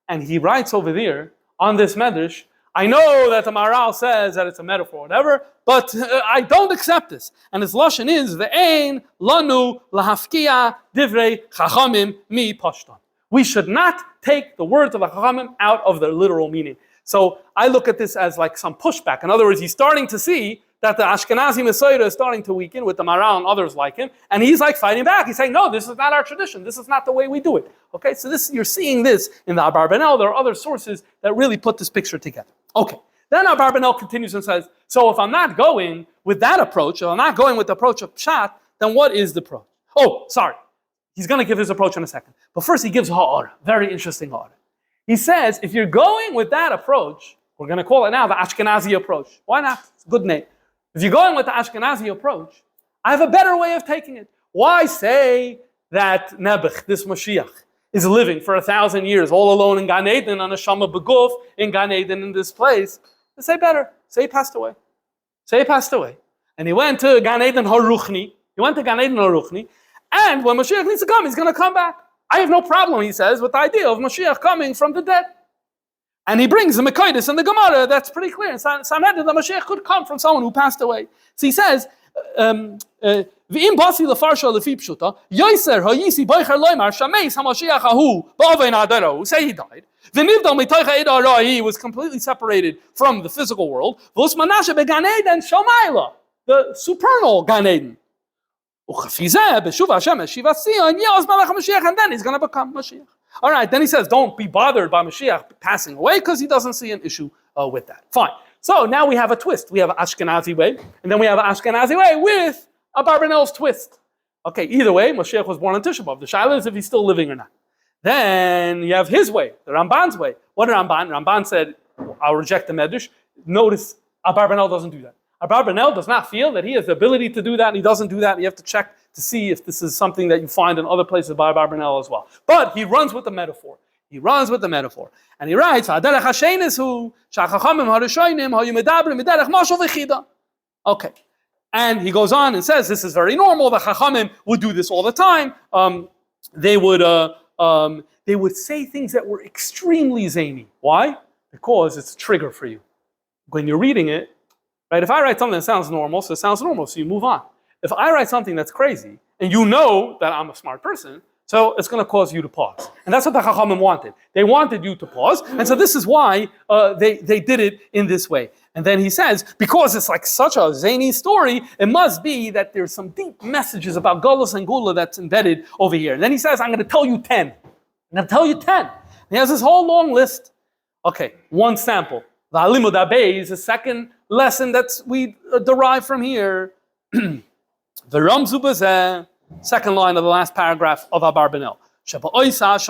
and he writes over there on this Midrash, I know that the Maharal says that it's a metaphor, whatever, but I don't accept this. And his lashon is ve'ein lanu lahafkia divrei chachamim mi pashtan. We should not take the words of the chachamim out of their literal meaning. So I look at this as like some pushback. In other words, he's starting to see that the Ashkenazi Messiah is starting to weaken with the Maharal and others like him, and he's like fighting back. He's saying, no, this is not our tradition. This is not the way we do it. Okay, so this you're seeing this in the Abarbanel. There are other sources that really put this picture together. Okay, then Abarbanel continues and says, so if I'm not going with that approach, if I'm not going with the approach of Pshat, then what is the approach? Oh, sorry. He's going to give his approach in a second. But first he gives ha'ara, very interesting ha'ara. He says, if you're going with that approach, we're going to call it now the Ashkenazi approach. Why not? It's a good name. If you're going with the Ashkenazi approach, I have a better way of taking it. Why say that Nebuch, this Moshiach, is living for 1,000 years all alone in Gan Eden on a Shama Beguf in Gan Eden in this place? Say better. Say he passed away. Say he passed away. And he went to Gan Eden Haruchni. He went to Gan Eden Haruchni. And when Moshiach needs to come, he's going to come back. I have no problem, he says, with the idea of Moshiach coming from the dead. And he brings the Mekoides and the Gemara, that's pretty clear. In Sanhedrin, the Mashiach could come from someone who passed away. So he says, V'im basi lefarsha lefi pshuta, yoiser ha'yisi boicher loimar, shameis ha'mashiach hahu, ba'avei na'adarahu, say he died. V'nivdal mitoicha ed ha'ra, he was completely separated from the physical world. V'us manashe began Eden shomayla, the supernal Gan Eden. Uchafizeh b'shuva Hashem eshiva Sion, yos malach ha'mashiach, and then he's going to become Mashiach. All right, then he says, don't be bothered by Mashiach passing away because he doesn't see an issue with that. Fine. So now we have a twist. We have an Ashkenazi way, and then we have an Ashkenazi way with a Barbanel's twist. Okay, either way, Mashiach was born on Tisha B'Av. The shaila is if he's still living or not. Then you have his way, the Ramban's way. What did Ramban? Ramban said, I'll reject the Midrash. Notice, Abarbanel doesn't do that. Abarbanel does not feel that he has the ability to do that, and he doesn't do that. You have to check to see if this is something that you find in other places by Abarbanel as well. But he runs with the metaphor. He runs with the metaphor. And he writes, okay. And he goes on and says, this is very normal. The Chachamim would do this all the time. They would say things that were extremely zany. Why? Because it's a trigger for you. When you're reading it, right? If I write something that sounds normal, so it sounds normal, so you move on. If I write something that's crazy, and you know that I'm a smart person, so it's going to cause you to pause. And that's what the Chachamim wanted. They wanted you to pause, and so this is why they did it in this way. And then he says, because it's like such a zany story, it must be that there's some deep messages about Golus and Gula that's embedded over here. And then he says, I'm going to tell you 10. I'm going to tell you 10. And he has this whole long list. Okay, one sample. The Halimud Abei is the second lesson that we derive from here. The Ramzu Bazeh, second line of the last paragraph of Abarbanel. Lechatas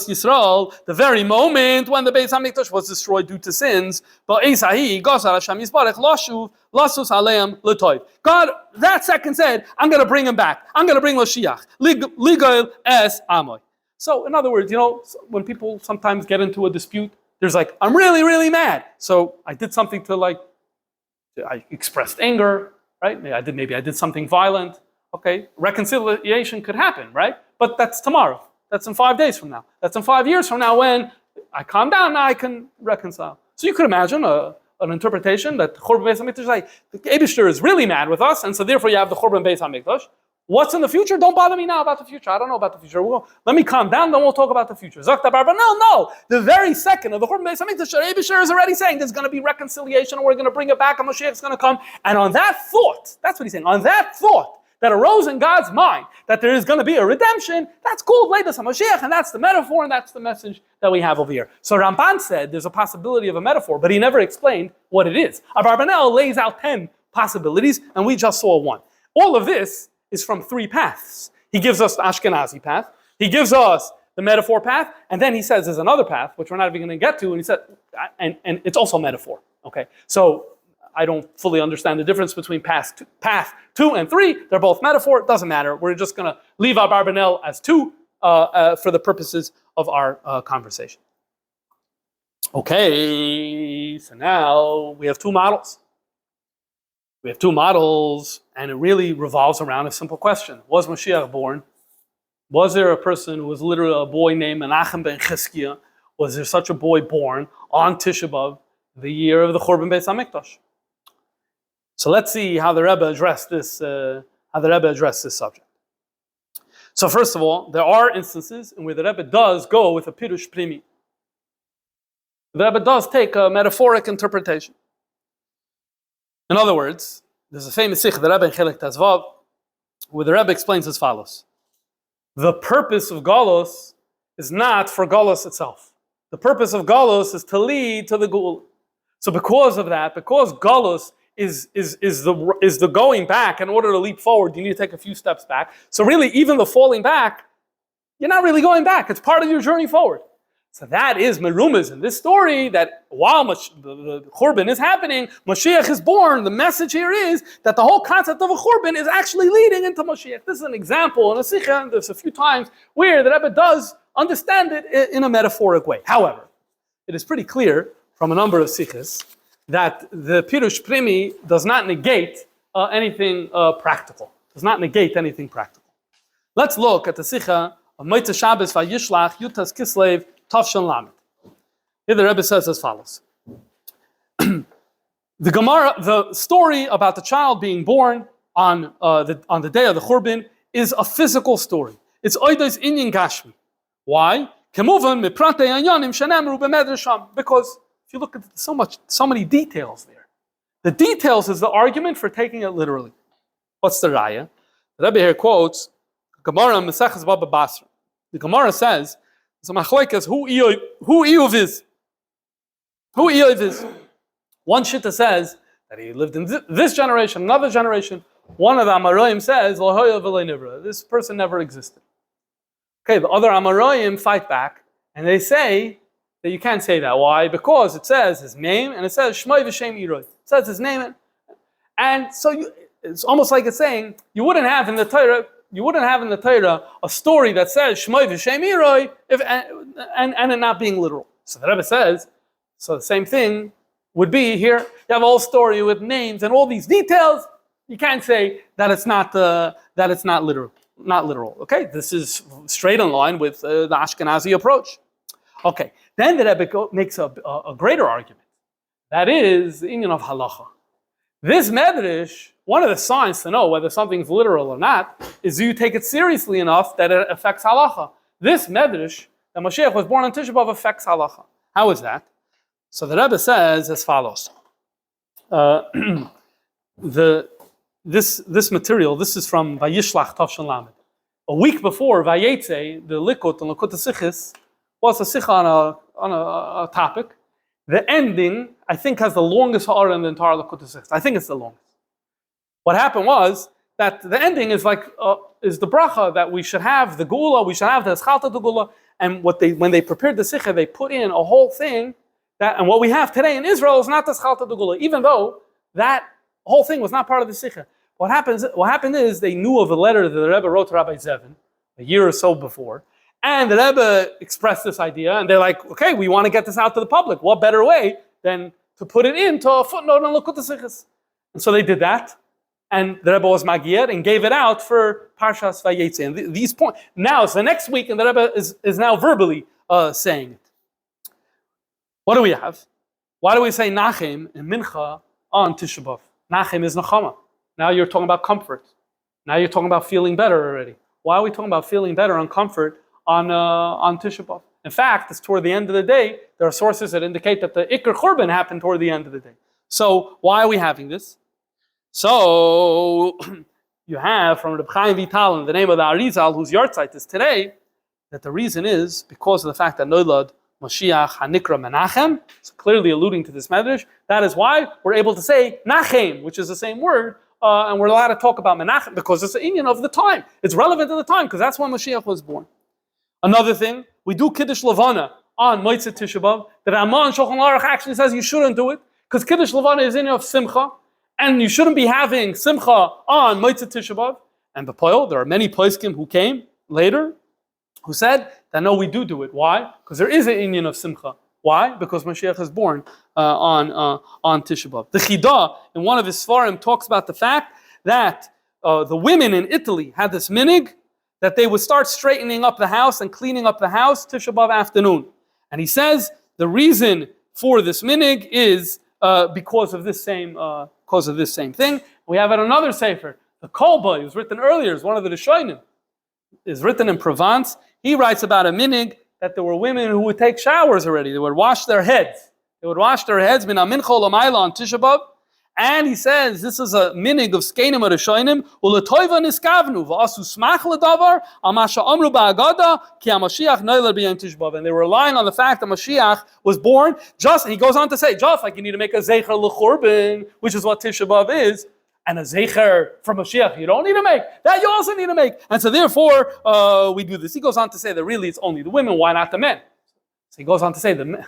Yisrael, the very moment when the Beis Hamikdash was destroyed due to sins, God, that second said, I'm going to bring him back. I'm going to bring Moshiach. Ligoil es amoy. So, in other words, when people sometimes get into a dispute, there's like, I'm really, really mad. So I did something I expressed anger, right? Maybe I did something violent. Okay, reconciliation could happen, right? But that's tomorrow. That's in 5 days from now. That's in 5 years from now when I calm down, now I can reconcile. So you could imagine an interpretation that the Churban Beis HaMikdash is like, the Eibishter is really mad with us, and so therefore you have the Churban Beis HaMikdash. What's in the future? Don't bother me now about the future. I don't know about the future. Let me calm down, then we'll talk about the future. Zakta Barba, no. The very second of the Churban Beis HaMikdash, Eibishter is already saying there's going to be reconciliation, and we're going to bring it back, and Moshiach is going to come. And on that thought, that's what he's saying, on that thought, that arose in God's mind, that there is going to be a redemption, that's called Leidas HaMashiach, and that's the metaphor, and that's the message that we have over here. So Ramban said there's a possibility of a metaphor, but he never explained what it is. Abarbanel lays out 10 possibilities, and we just saw one. All of this is from 3 paths. He gives us the Ashkenazi path, he gives us the metaphor path, and then he says there's another path, which we're not even going to get to, and he said, and it's also metaphor, okay? So I don't fully understand the difference between path 2 and 3. They're both metaphor. It doesn't matter. We're just going to leave Abarbanel as 2 for the purposes of our conversation. Okay, so now we have 2 models. And it really revolves around a simple question. Was Moshiach born? Was there a person who was literally a boy named Menachem ben Chizkiah? Was there such a boy born on Tisha B'Av, the year of the Churban Beis HaMikdash? So let's see how the Rebbe addressed this. Subject. So first of all, there are instances in where the Rebbe does go with a pirush primi. The Rebbe does take a metaphoric interpretation. In other words, there's a famous sikh, the Rebbe in Chelek Tezvav, where the Rebbe explains as follows. The purpose of Galus is not for Galus itself. The purpose of Galus is to lead to the Geula. So because of that, because Galus is the going back, in order to leap forward, you need to take a few steps back. So really, even the falling back, you're not really going back. It's part of your journey forward. So that is Merumaz in this story, that while the Churban is happening, Moshiach is born. The message here is that the whole concept of a Churban is actually leading into Moshiach. This is an example in a Sikha, and there's a few times where the Rebbe does understand it in a metaphoric way. However, it is pretty clear from a number of Sikhs that the Pirush Primi does not negate anything practical. Does not negate anything practical. Let's look at the Sikha of Motzei Shabbos Vayishlach Yutas Kislev Tavshan Lamed. Here the Rebbe says as follows. The story about the child being born on the day of the Churban is a physical story. It's Oidos Inyan Gashmi. Why? Because if you look at so many details there. The details is the argument for taking it literally. What's the raya? The Rebbe here quotes Gemara Meseches Baba Basra. The Gemara says, "So machlekes who Iyov is? Who Iyov is?" One shitta says that he lived in this generation, another generation. One of the Amoraim says, "Lo hoya v'lo nivra." This person never existed. Okay, the other Amoraim fight back, and they say that you can't say that. Why? Because it says his name, and it says Shmoi v'Shem Iroi. It says his name, and so it's almost like it's saying you wouldn't have in the Torah a story that says Shmoi v'Shem Iroi and it not being literal. So the Rebbe says, so the same thing would be here. You have a whole story with names and all these details. You can't say that it's not literal. Not literal. Okay, this is straight in line with the Ashkenazi approach. Okay, then the Rebbe makes a greater argument. That is the inyan of halacha. This Midrash, one of the signs to know whether something's literal or not, is do you take it seriously enough that it affects halacha. This Midrash, that Moshiach was born on Tisha B'Av, affects halacha. How is that? So the Rebbe says as follows. This material, this is from Vayishlach Tavshan Lamed. A week before Vayetze, the Likut and Likut Sichis was a Sikha on a topic. The ending, I think, has the longest ha'ara in the entire Likut Sichis. I think it's the longest. What happened was that the ending is is the bracha that we should have the Geula, we should have the Eschalta de Geula, and when they prepared the Sikha, they put in a whole thing and what we have today in Israel is not the Eschalta de Geula, even though that whole thing was not part of the Sikha. What happened is they knew of a letter that the Rebbe wrote to Rabbi Zevin a year or so before, and the Rebbe expressed this idea, and they're like, okay, we want to get this out to the public. What better way than to put it into a footnote on Likutei Sichos? And so they did that, and the Rebbe was Magiyah and gave it out for Parshas Vayetze. And these points, now it's the next week, and the Rebbe is now verbally saying it. What do we have? Why do we say Nachem and Mincha on Tisha B'Av? Nachem is Nachama. Now you're talking about comfort. Now you're talking about feeling better already. Why are we talking about feeling better and comfort on Tisha B'Av? In fact, it's toward the end of the day. There are sources that indicate that the Iker Churban happened toward the end of the day. So why are we having this? So you have from Reb Chaim Vital in the name of the Arizal, whose yahrzeit is today, that the reason is because of the fact that Noilad Moshiach Hanikra Menachem, so clearly alluding to this Midrash. That is why we're able to say Nachem, which is the same word, and we're allowed to talk about Menachem because it's the inyan of the time. It's relevant to the time because that's when Moshiach was born. Another thing, we do Kiddush Levana on Motzei Tisha B'Av. The Ramah and Shulchan Aruch actually says you shouldn't do it because Kiddush Levana is in of Simcha, and you shouldn't be having Simcha on Motzei Tisha B'Av. And the Poil, there are many Poskim who came later who said that no, we do it. Why? Because there is an inyan of Simcha. Why? Because Moshiach is born on Tisha B'Av. The Chidah, in one of his Svarim, talks about the fact that the women in Italy had this minig that they would start straightening up the house and cleaning up the house Tisha B'Av afternoon. And he says the reason for this minig is because of this same thing. We have at another sefer, the Kolba, it was written earlier, is one of the Rishonim, is written in Provence. He writes about a minig that there were women who would take showers already. They would wash their heads. They would wash their heads min mincha l'mayla on Tisha B'Av. And he says this is a minig of skenim arishonim uletoiva niskavnu v'asu smach ledavar amasha amru ba'agada ki haMashiach noiler b'yom Tisha B'Av. And they were relying on the fact that Mashiach was born. Just, he goes on to say, just like you need to make a zecher l'churban, which is what Tisha B'Av is, and a zecher for Mashiach you don't need to make. That you also need to make. And so therefore we do this. He goes on to say that really it's only the women. Why not the men? So he goes on to say the men.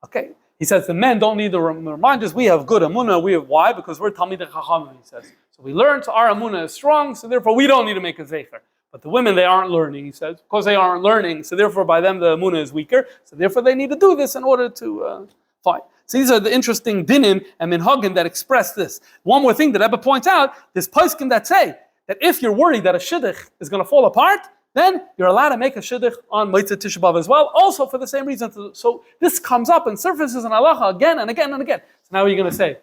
Okay. He says the men don't need the reminders. We have good amunah. We have why? Because we're Talmudic Aggadah, he says. So we learn, so our amunah is strong, so therefore we don't need to make a zecher. But the women, they aren't learning, he says. Because they aren't learning, so therefore by them the amunah is weaker. So therefore they need to do this in order to fight. So these are the interesting dinim and minhagim that express this. One more thing that Rebbe points out, there's poskim that say that if you're worried that a shidduch is going to fall apart, then you're allowed to make a shidduch on Motzei Tisha B'Av as well, also for the same reason. So this comes up and surfaces in halacha again and again and again. So now what are you going to say?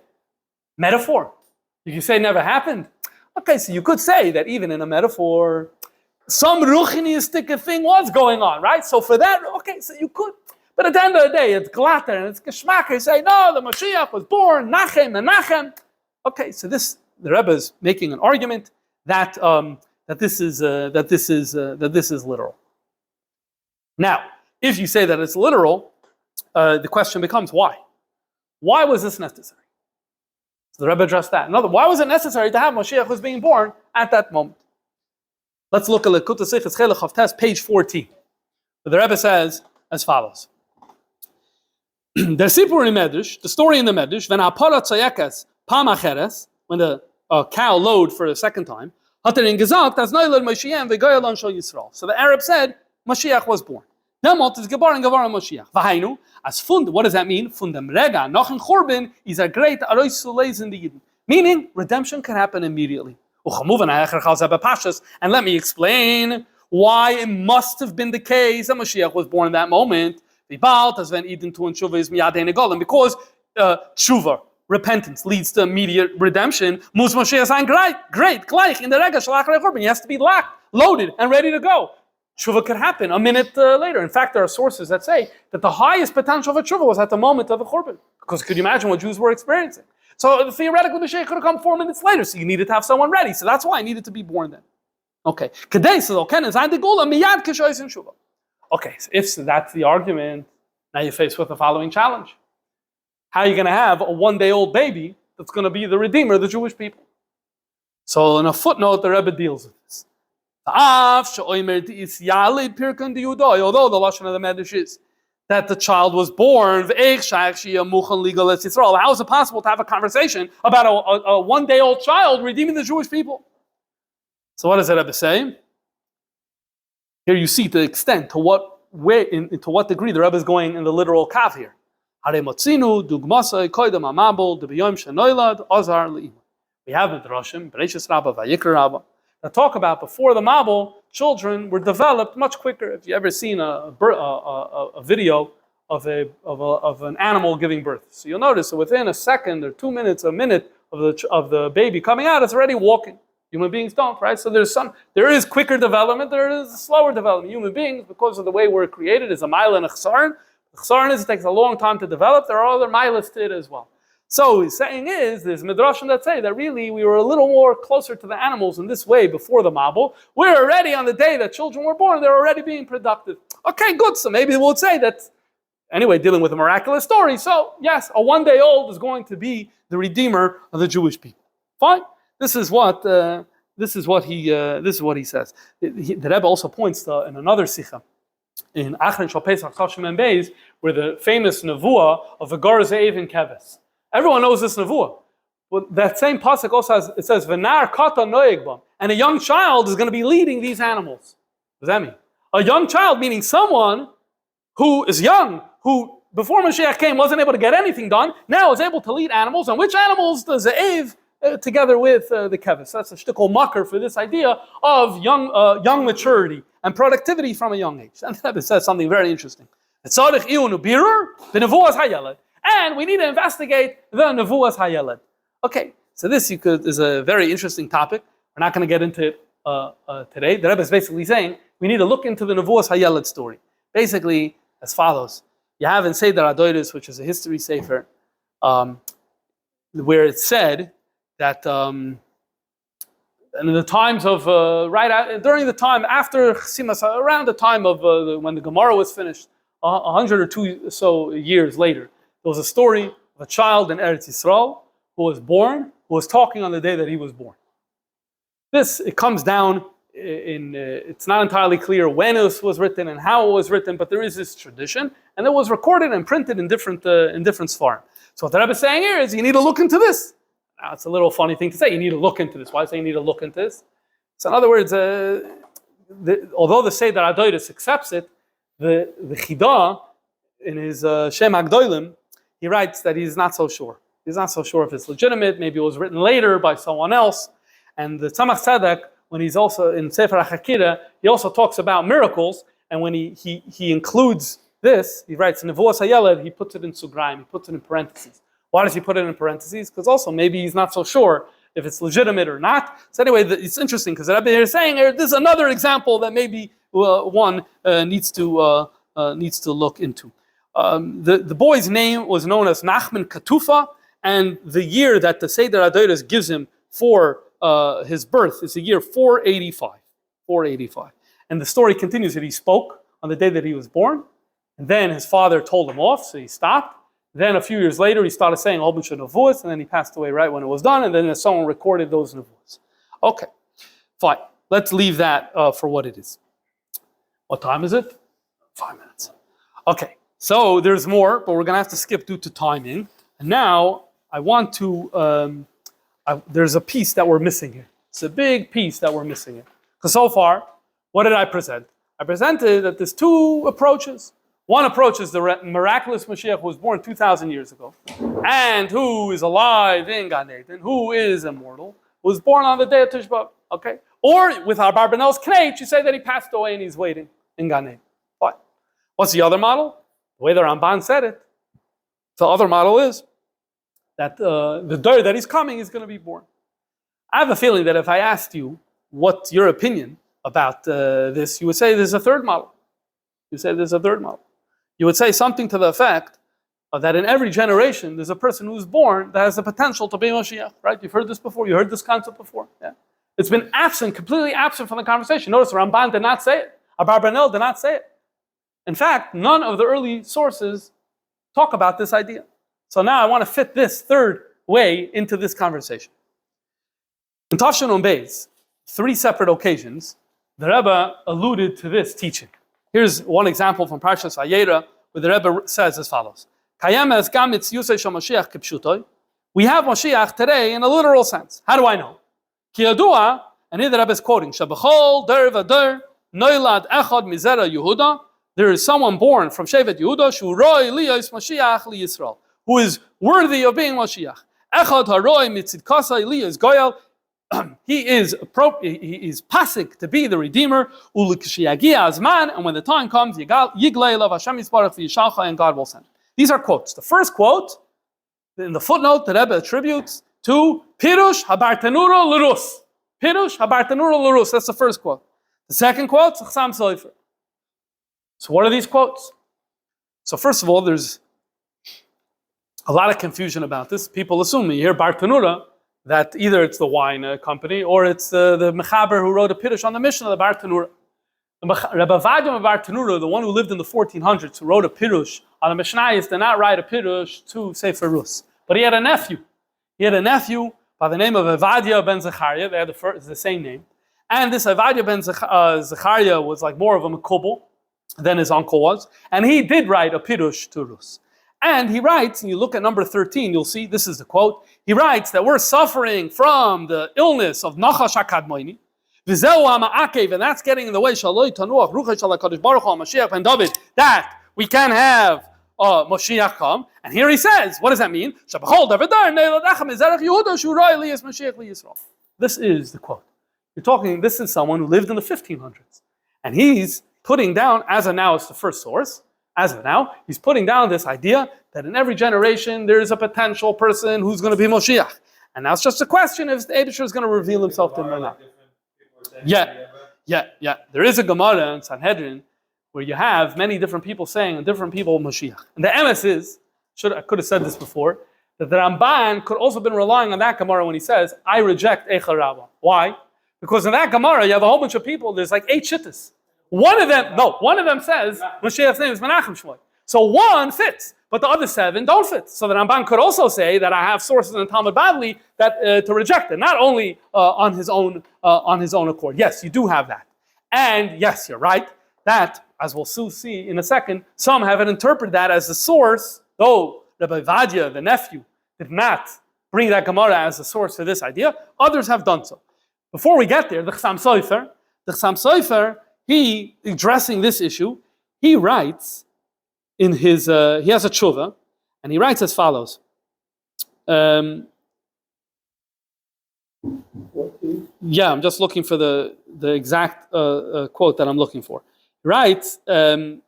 Metaphor. You can say never happened. Okay, so you could say that even in a metaphor, some ruchnistic thing was going on, right? So for that, okay, so you could. But at the end of the day, it's glatter and it's geschmack. You say, no, the Moshiach was born, Nachem and Nachem. Okay, so the Rebbe is making an argument that this is literal. Now, if you say that it's literal, the question becomes why? Why was this necessary? So the Rebbe addressed that. Why was it necessary to have Moshiach who's being born at that moment? Let's look at Lekut Sichos Chelek Chavtes, page 14. The Rebbe says as follows. Der Sipur in Midrash, the story in the Midrash, when Hapara Tzayekas Pam Acheres, when the cow lowed for the second time, so the Arab said, Mashiach was born. What does that mean? Meaning, redemption can happen immediately. And let me explain why it must have been the case that Mashiach was born in that moment. Because tshuva, repentance, leads to immediate redemption. Mus Mashiach sign great, gleich in the rega shalach rekorban. He has to be loaded and ready to go. Tshuva could happen a minute later. In fact, there are sources that say that the highest potential of a tshuva was at the moment of the korban. Because could you imagine what Jews were experiencing? So theoretically, Mashiach could have come 4 minutes later. So you needed to have someone ready. So that's why I needed to be born then. Okay. Okay, so if that's the argument, now you're faced with the following challenge. How are you going to have a 1-day-old baby that's going to be the redeemer of the Jewish people? So in a footnote, the Rebbe deals with this. Although the lashon of the Midrash is that the child was born, how is it possible to have a conversation about a 1-day-old child redeeming the Jewish people? So what does the Rebbe say? Here you see the extent to what degree the Rebbe is going in the literal kav here. We have Midrashim, Bereshis Rabbah, Vayikra Rabbah, that talk about before the Mabul, children were developed much quicker. If you ever seen a video of an animal giving birth, so you'll notice that within a second or 2 minutes, a minute of the baby coming out, it's already walking. Human beings don't, right? So there is quicker development, there is slower development. Human beings, because of the way we're created, is a mile and a chsaron. The chsaron is it takes a long time to develop. There are other miles to it as well. So his saying is, there's midrashim that say that really we were a little more closer to the animals in this way before the Mabul. We're already on the day that children were born, they're already being productive. Okay, good. So maybe we'll say that, anyway, dealing with a miraculous story. So yes, a 1-day-old is going to be the redeemer of the Jewish people. Fine. This is what he says. The Rebbe also points to in another sikha in Achron Shal Pesach Chashim and Beis, where the famous nevuah of Agar Ze'ev and Keves. Everyone knows this nevuah. But that same pasuk also says V'nar kata noeg bam, and a young child is going to be leading these animals. What does that mean? A young child meaning someone who is young, who before Mashiach came wasn't able to get anything done, now is able to lead animals. And which animals does Ze'ev together with the kevis. That's a shtickle mucker for this idea of young maturity and productivity from a young age. And the Rebbe says something very interesting. And we need to investigate the nevuas hayeled. Okay, so this is a very interesting topic. We're not going to get into it today. The Rebbe is basically saying we need to look into the nevuas hayeled story. Basically, as follows: you have in Seder Adoros, which is a history sefer, where it's said that in the times of during the time after Chasimas, around the time of when the Gemara was finished, 100 or two so years later, there was a story of a child in Eretz Yisrael who was born, who was talking on the day that he was born. It comes down in it's not entirely clear when it was written and how it was written, but there is this tradition, and it was recorded and printed in different sfarim. So what the Rebbe is saying here is you need to look into this. Now, it's a little funny thing to say. You need to look into this. Why say you need to look into this? So in other words, although the Seder Adoros accepts it, the Chida in his Shem Agdolim, he writes that he's not so sure. He's not so sure if it's legitimate. Maybe it was written later by someone else. And the Tzemach Tzedek, when he's also in Sefer HaChakira, he also talks about miracles. And when he includes this, he writes Nevuas Hayeled, he puts it in Sugraim, he puts it in parentheses. Why does he put it in parentheses? Because also maybe he's not so sure if it's legitimate or not. So anyway, it's interesting because the Rebbe here is saying this is another example that maybe one needs to look into. The boy's name was known as Nachman Katufa, and the year that the Seder Adoros gives him for his birth is the year 485. 485. And the story continues that he spoke on the day that he was born, and then his father told him off, so he stopped. Then a few years later, he started saying a whole bunch of nevuos, and then he passed away right when it was done, and then someone recorded those nevuos. Okay, fine. Let's leave that for what it is. What time is it? 5 minutes. Okay, so there's more, but we're going to have to skip due to timing. And now I want to, there's a piece that we're missing here. It's a big piece that we're missing here. Because so far, what did I present? I presented that there's two approaches. One approach is the miraculous Moshiach who was born 2,000 years ago, and who is alive in Gan Eden, who is immortal, who was born on the day of Tisha B'Av. Okay? Or with our Barbanel's Kneit, you say that he passed away and he's waiting in Gan Eden. Fine. What's the other model? The way the Ramban said it. The other model is that the day that he's coming is going to be born. I have a feeling that if I asked you what's your opinion about this, you would say there's a third model. You say there's a third model. You would say something to the effect that in every generation there's a person who's born that has the potential to be Moshiach, right? You've heard this before. You heard this concept before. Yeah. It's been absent, completely absent from the conversation. Notice Ramban did not say it. Abarbanel did not say it. In fact, none of the early sources talk about this idea. So now I want to fit this third way into this conversation. In Tafshin Beis, 3 separate occasions, the Rebbe alluded to this teaching. Here's one example from Parshas Vayera, where the Rebbe says as follows: we have Moshiach today in a literal sense. How do I know? Ki yadua, and here the Rebbe is quoting, Shabachol der v'der noilad echad mizera Yehuda. There is someone born from Shevet Yehuda, shu roi liyos Moshiach li Yisrael, who is worthy of being Moshiach. Echad haroi mitzidkasa liyos goyal. He is pasik to be the Redeemer, and when the time comes, and God will send. These are quotes. The first quote, in the footnote, the Rebbe attributes to Pirush Habartanura L'Rus. Pirush Habartanura L'Rus, that's the first quote. The second quote, Chasam Sofer. So what are these quotes? So first of all, there's a lot of confusion about this. People assume, you hear Bartanura, that either it's the wine company or it's the Mechaber who wrote a Pirush on the mission of the Bartanura. Rabbi Vadim Bartanura, the one who lived in the 1400s, who wrote a Pirush on the Mishnayos, did not write a Pirush to Sefer Rus. But he had a nephew. He had a nephew by the name of Evadia ben Zechariah. They had the same name. And this Evadia ben Zechariah was like more of a Mekubal than his uncle was. And he did write a Pirush to Rus. And he writes, and you look at number 13, you'll see, this is the quote, he writes that we're suffering from the illness of Nachash HaKadmoini, and that's getting in the way, that we can have Moshiach come, and here he says, what does that mean? This is the quote. You're talking, this is someone who lived in the 1500s. And he's putting down, as of now, it's the first source, as of now, he's putting down this idea that in every generation there is a potential person who's going to be Moshiach. And now it's just a question if the Eibusher is going to reveal himself to him or not. Yeah. There is a Gemara in Sanhedrin where you have many different people saying, different people Moshiach. And the emes is, I could have said this before, that the Ramban could also have been relying on that Gemara when he says, I reject Eicha Rabbah. Why? Because in that Gemara, you have a whole bunch of people, there's like 8 shittas. One of them says, Moshiach's name is Menachem Shmoy. So one fits, but the other 7 don't fit. So the Ramban could also say that I have sources in Talmud Bavli that to reject it, not only on his own accord. Yes, you do have that. And yes, you're right, that, as we'll soon see in a second, some haven't interpreted that as the source, though Rabbi Vadia, the nephew, did not bring that Gemara as the source for this idea. Others have done so. Before we get there, the Chassam Sofer, he, addressing this issue, he writes in his, he has a tshuva, and he writes as follows. I'm just looking for the exact quote that I'm looking for. He writes, okay.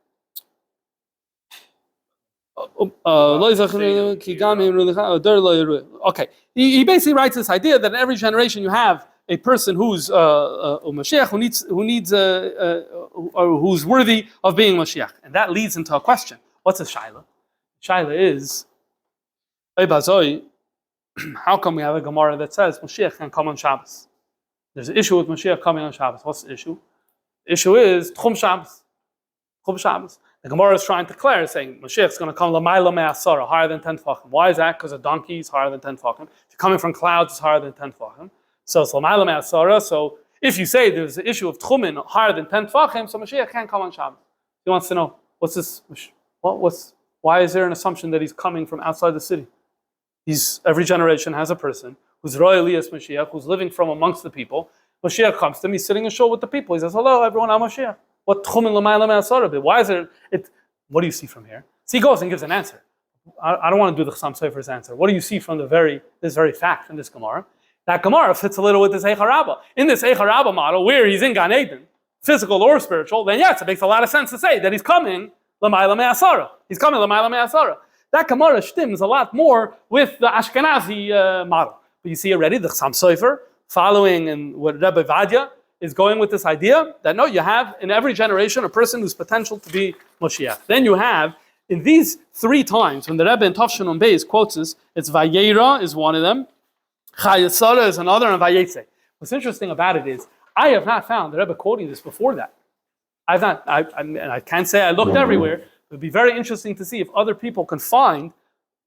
He basically writes this idea that in every generation you have a person who's a Mashiach, who's worthy of being Mashiach, and that leads into a question: what's a shaila? Shaila is, how come we have a Gemara that says Mashiach can come on Shabbos? There's an issue with Mashiach coming on Shabbos. What's the issue? The issue is Tchum Shabbos. The Gemara is trying to clear, saying Mashiach is going to come Lamayla Me'asara, higher than 10 Tfachim. Why is that? Because a donkey is higher than 10 Tfachim. If you're coming from clouds, it's higher than 10 Tfachim. So it's Lamayla Me'asara. So if you say there's an issue of Tchumin higher than 10 Tfachim, so Mashiach can't come on Shabbos. He wants to know, what's this? Why is there an assumption that he's coming from outside the city? Every generation has a person who's royally as Mashiach, who's living from amongst the people. Mashiach comes to him, he's sitting in shul with the people. He says, hello, everyone, I'm Mashiach. What Tchumin Lamayla Me'asara? Why is it? What do you see from here? So he goes and gives an answer. I don't want to do the Chassam Sofer's answer. What do you see from this very fact from this Gemara? That Gemara fits a little with this Eicha Rabbah. In this Eicha Rabbah model, where he's in Gan Eden, physical or spiritual, then yes, it makes a lot of sense to say that he's coming Lamayla Me'asara. He's coming Lamayla Me'asara. That Gemara stims a lot more with the Ashkenazi model. But you see already the Chassam Sofer following and what Rebbe Vadia is going with this idea that no, you have in every generation a person who's potential to be Moshiach. Then you have in these 3 times when the Rebbe in Tafshin on Beis quotes this, it's Vayera is one of them, Chayesara is another, and Vayetze. What's interesting about it is I have not found the Rebbe quoting this before that. And I can't say I looked everywhere. It would be very interesting to see if other people can find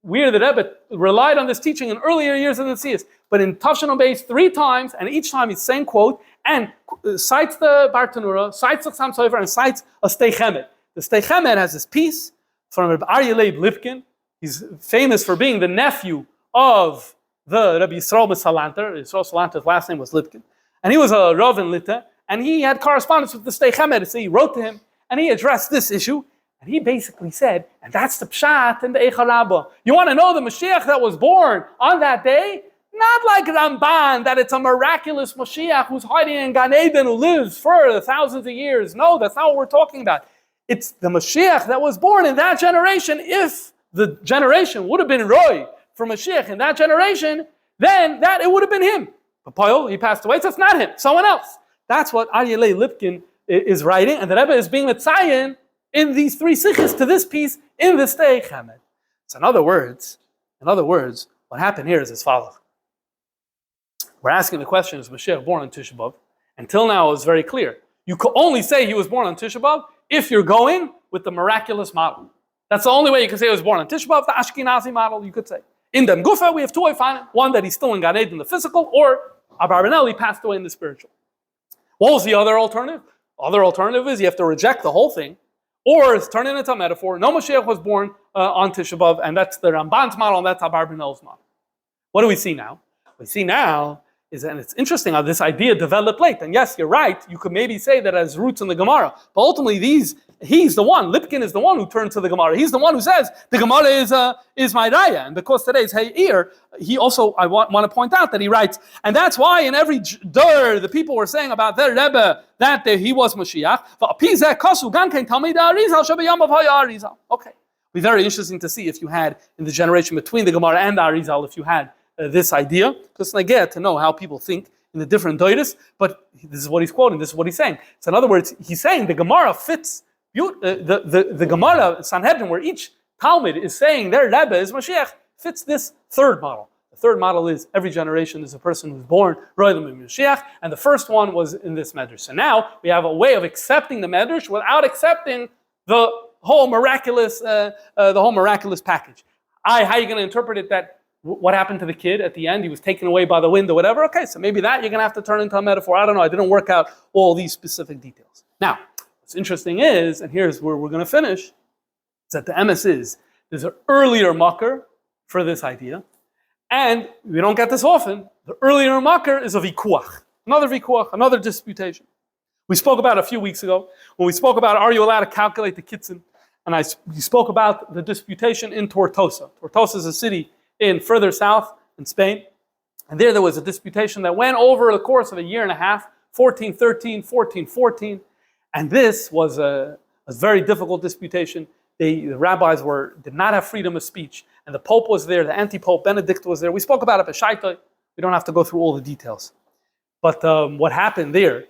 where the Rebbe relied on this teaching in earlier years of the Tzias. But in Tafshin on Beis 3 times, and each time he's saying quote, and cites the Bartanura, cites the Chassam Sofer, and cites a Stei Chemed. The Stei Chemed has this piece from Rabbi Aryeh Leib Lipkin. He's famous for being the nephew of the Rabbi Yisrael Salanter. Yisrael Salanter's last name was Lipkin. And he was a Rav in Lita, and he had correspondence with the Stei Chemed. So he wrote to him, and he addressed this issue. And he basically said, and that's the Pshat and the Eicha Rabbah. You want to know the Mashiach that was born on that day? Not like Ramban, that it's a miraculous Moshiach who's hiding in Gan Eden, who lives for thousands of years. No, that's not what we're talking about. It's the Moshiach that was born in that generation. If the generation would have been Roy for Moshiach in that generation, then that it would have been him. But Paul, he passed away, so it's not him, someone else. That's what Aryeh Leib Lipkin is writing, and the Rebbe is being Mitzayin in these 3 sikhs to this piece in the Stei Chemed. So in other words, what happened here is as follows. We're asking the question, is Mashiach born on Tisha B'Av? Until now, it was very clear. You could only say he was born on Tisha B'Av if you're going with the miraculous model. That's the only way you can say he was born on Tisha B'Av, the Ashkenazi model, you could say. In the Gufa, we have 2 Oifanim. One, that he's still in Gan Eden, the physical, or Abarbanel, he passed away in the spiritual. What was the other alternative? Other alternative is you have to reject the whole thing, or it's turn it into a metaphor. No Mashiach was born on Tisha B'Av, and that's the Ramban's model, and that's Abarbanel's model. What do we see now? We see now and it's interesting how this idea developed late. And yes, you're right. You could maybe say that it has roots in the Gemara, but ultimately he's the one. Lipkin is the one who turned to the Gemara. He's the one who says the Gemara is my raya, and because today's Hayir, he also I want to point out that he writes, and that's why in every dur the people were saying about their Rebbe that he was Moshiach. Okay, it'd be very interesting to see if you had in the generation between the Gemara and the Arizal, if you had this idea, because I get to know how people think in the different doiris, but this is what he's quoting, this is what he's saying. So in other words, he's saying the Gemara fits, the Gemara Sanhedrin, where each Talmud is saying their Rebbe is Moshiach, fits this third model. The third model is every generation is a person who's born, Roilim Moshiach, and the first one was in this Midrash. So now we have a way of accepting the Midrash without accepting the whole miraculous package. How are you going to interpret it that what happened to the kid at the end? He was taken away by the wind or whatever. Okay, so maybe that you're going to have to turn into a metaphor. I don't know. I didn't work out all these specific details. Now, what's interesting is, and here's where we're going to finish, is that the MS is, there's an earlier makar for this idea, and we don't get this often. The earlier makar is a vikuach, another disputation. We spoke about a few weeks ago, when we spoke about are you allowed to calculate the kitzin, and we spoke about the disputation in Tortosa. Tortosa is a city in further south in Spain. And there was a disputation that went over the course of a year and a half, 1413, 1414. And this was a very difficult disputation. The rabbis did not have freedom of speech. And the Pope was there, the anti-Pope, Benedict was there. We spoke about it at Shaita. We don't have to go through all the details. But what happened there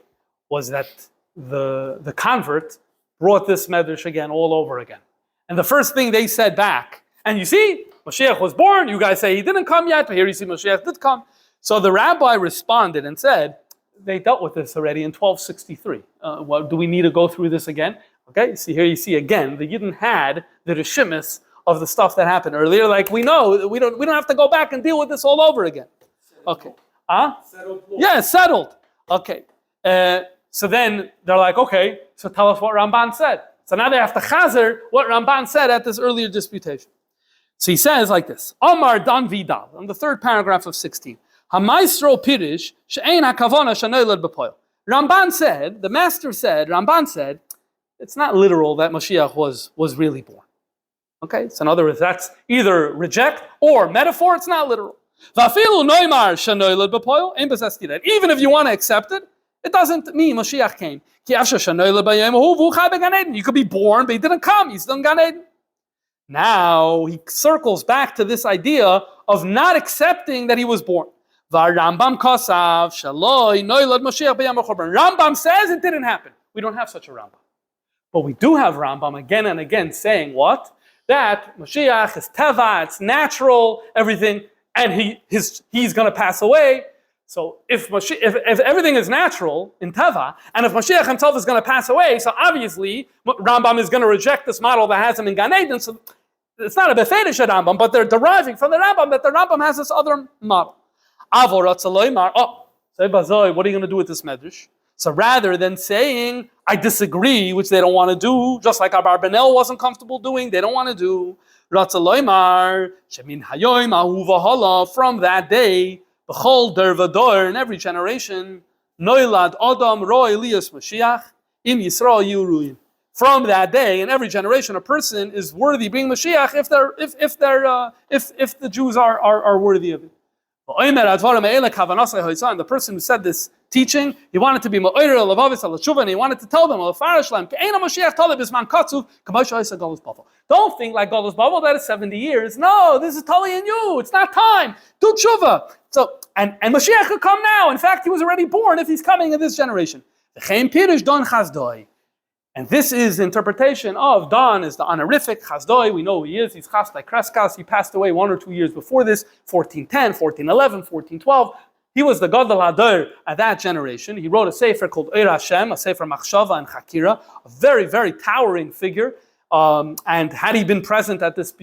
was that the convert brought this medrash again all over again. And the first thing they said back, and you see, Moshiach was born, you guys say he didn't come yet, but here you see Moshiach did come. So the rabbi responded and said, they dealt with this already in 1263. Do we need to go through this again? Okay, see here you see again, the Yidden had the reshimis of the stuff that happened earlier. Like we know, we don't have to go back and deal with this all over again. Okay. Settled. Yeah, settled. Okay. So then they're like, okay, so tell us what Ramban said. So now they have to chazer what Ramban said at this earlier disputation. So he says like this, Omar Dan Vidal, on the third paragraph of 16, Hamaistro Pirish, She'ein HaKavana Shanoilad B'Poil. Ramban said, Ramban said, it's not literal that Moshiach was really born. Okay, so in other words, that's either reject or metaphor, it's not literal. Vafilu Noimar Shanoilad B'Poil, even if you want to accept it, it doesn't mean Moshiach came. You could be born, but he didn't come, he's still in Gan Eden. Now he circles back to this idea of not accepting that he was born. Rambam says it didn't happen. We don't have such a Rambam. But we do have Rambam again and again saying what? That Moshiach is teva, it's natural, everything, and he's going to pass away. So if everything is natural in teva, and if Moshiach himself is going to pass away, so obviously Rambam is going to reject this model that has him in Gan Eden. So it's not a befedish Rambam, but they're deriving from the Rambam that the Rambam has this other model. What are you going to do with this medrash? So rather than saying I disagree, which they don't want to do, just like Abarbanel wasn't comfortable doing, they don't want to do. From that day, B'chol der v'dor, in every generation, Noilad Adam Ro Elias Mashiach Im Yisrael Yuruim. From that day, in every generation, a person is worthy being Mashiach if the Jews are worthy of it. And the person who said this teaching, he wanted to be Ma'ir Lavavis Al-Tshuva, and he wanted to tell them, don't think like Golus Bavel that is 70 years. No, this is Tali and you. It's not time. Do tshuva. So, and Moshiach could come now. In fact, he was already born if he's coming in this generation. And this is the interpretation of Don is the honorific Chazdoi. We know who he is. He's Chastai Kreskas. He passed away 1 or 2 years before this, 1410, 1411, 1412. He was the Gadol Hador at that generation. He wrote a sefer called Eir Hashem, a sefer Machshava and Chakira, a very, very towering figure. And had he been present at this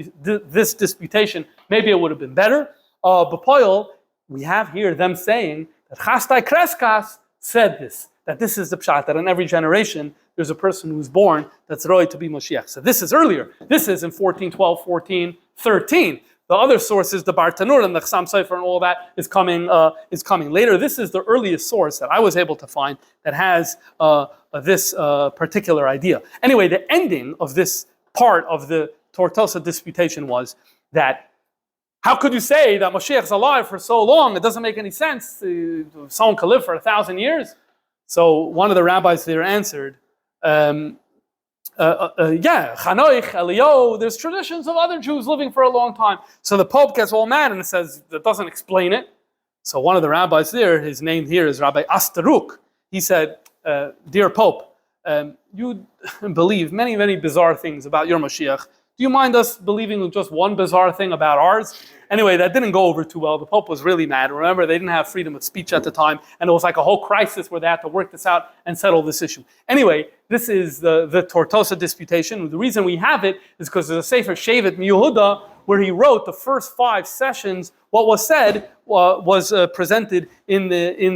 disputation, maybe it would have been better. B'Poil, we have here them saying that Chastai Kreskas said this, that this is the pshat, that in every generation there's a person who's born that's roy to be Moshiach. So this is earlier. This is in 1412, 1413. The other sources, the Bartanur and the Chasam Sofer and all that, is coming later. This is the earliest source that I was able to find that has this particular idea. Anyway, the ending of this part of the Tortosa disputation was that how could you say that Moshiach is alive for so long? It doesn't make any sense. Someone could live for 1,000 years. So one of the rabbis there answered, yeah, Chanoich, Elio, there's traditions of other Jews living for a long time. So the Pope gets all mad and says, that doesn't explain it. So one of the rabbis there, his name here is Rabbi Asteruk. He said, dear Pope, you believe many, many bizarre things about your Moshiach. Do you mind us believing just one bizarre thing about ours? Anyway, that didn't go over too well. The Pope was really mad. Remember, they didn't have freedom of speech at the time, and it was like a whole crisis where they had to work this out and settle this issue. Anyway, this is the Tortosa disputation. The reason we have it is because there's a Sefer Shevet Yehuda where he wrote the first 5 sessions. What was said was presented in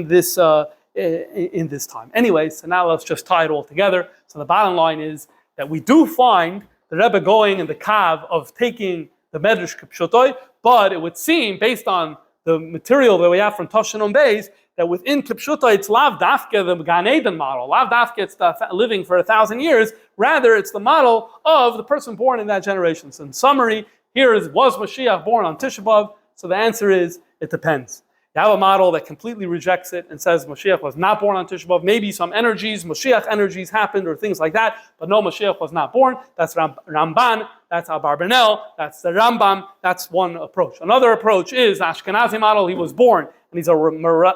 this time. Anyway, so now let's just tie it all together. So the bottom line is that we do find the Rebbe going in the kav of taking the Midrash Kipshutoi, but it would seem, based on the material that we have from Toshanon Beis, that within Kipshutoi it's lav dafke the Gan Eden model. Lav dafke it's living for 1,000 years. Rather, it's the model of the person born in that generation. So in summary, was Moshiach born on Tisha B'Av? So the answer is, it depends. You have a model that completely rejects it and says Moshiach was not born on Tisha B'Av. Maybe some energies, Moshiach energies happened or things like that, but no, Moshiach was not born. That's Ramban, that's Abarbanel, that's the Rambam. That's one approach. Another approach is the Ashkenazi model. He was born, and he's a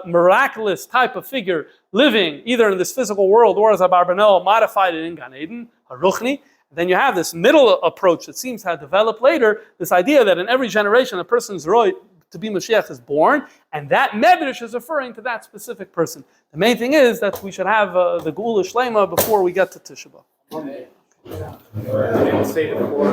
miraculous type of figure living either in this physical world or as Abarbanel modified it in Gan Eden, Haruchni. Then you have this middle approach that seems to have developed later, this idea that in every generation a person's roy to be Moshiach is born, and that Midrash is referring to that specific person. The main thing is that we should have the Geula Shlema before we get to Tisha B'Av. I didn't say before.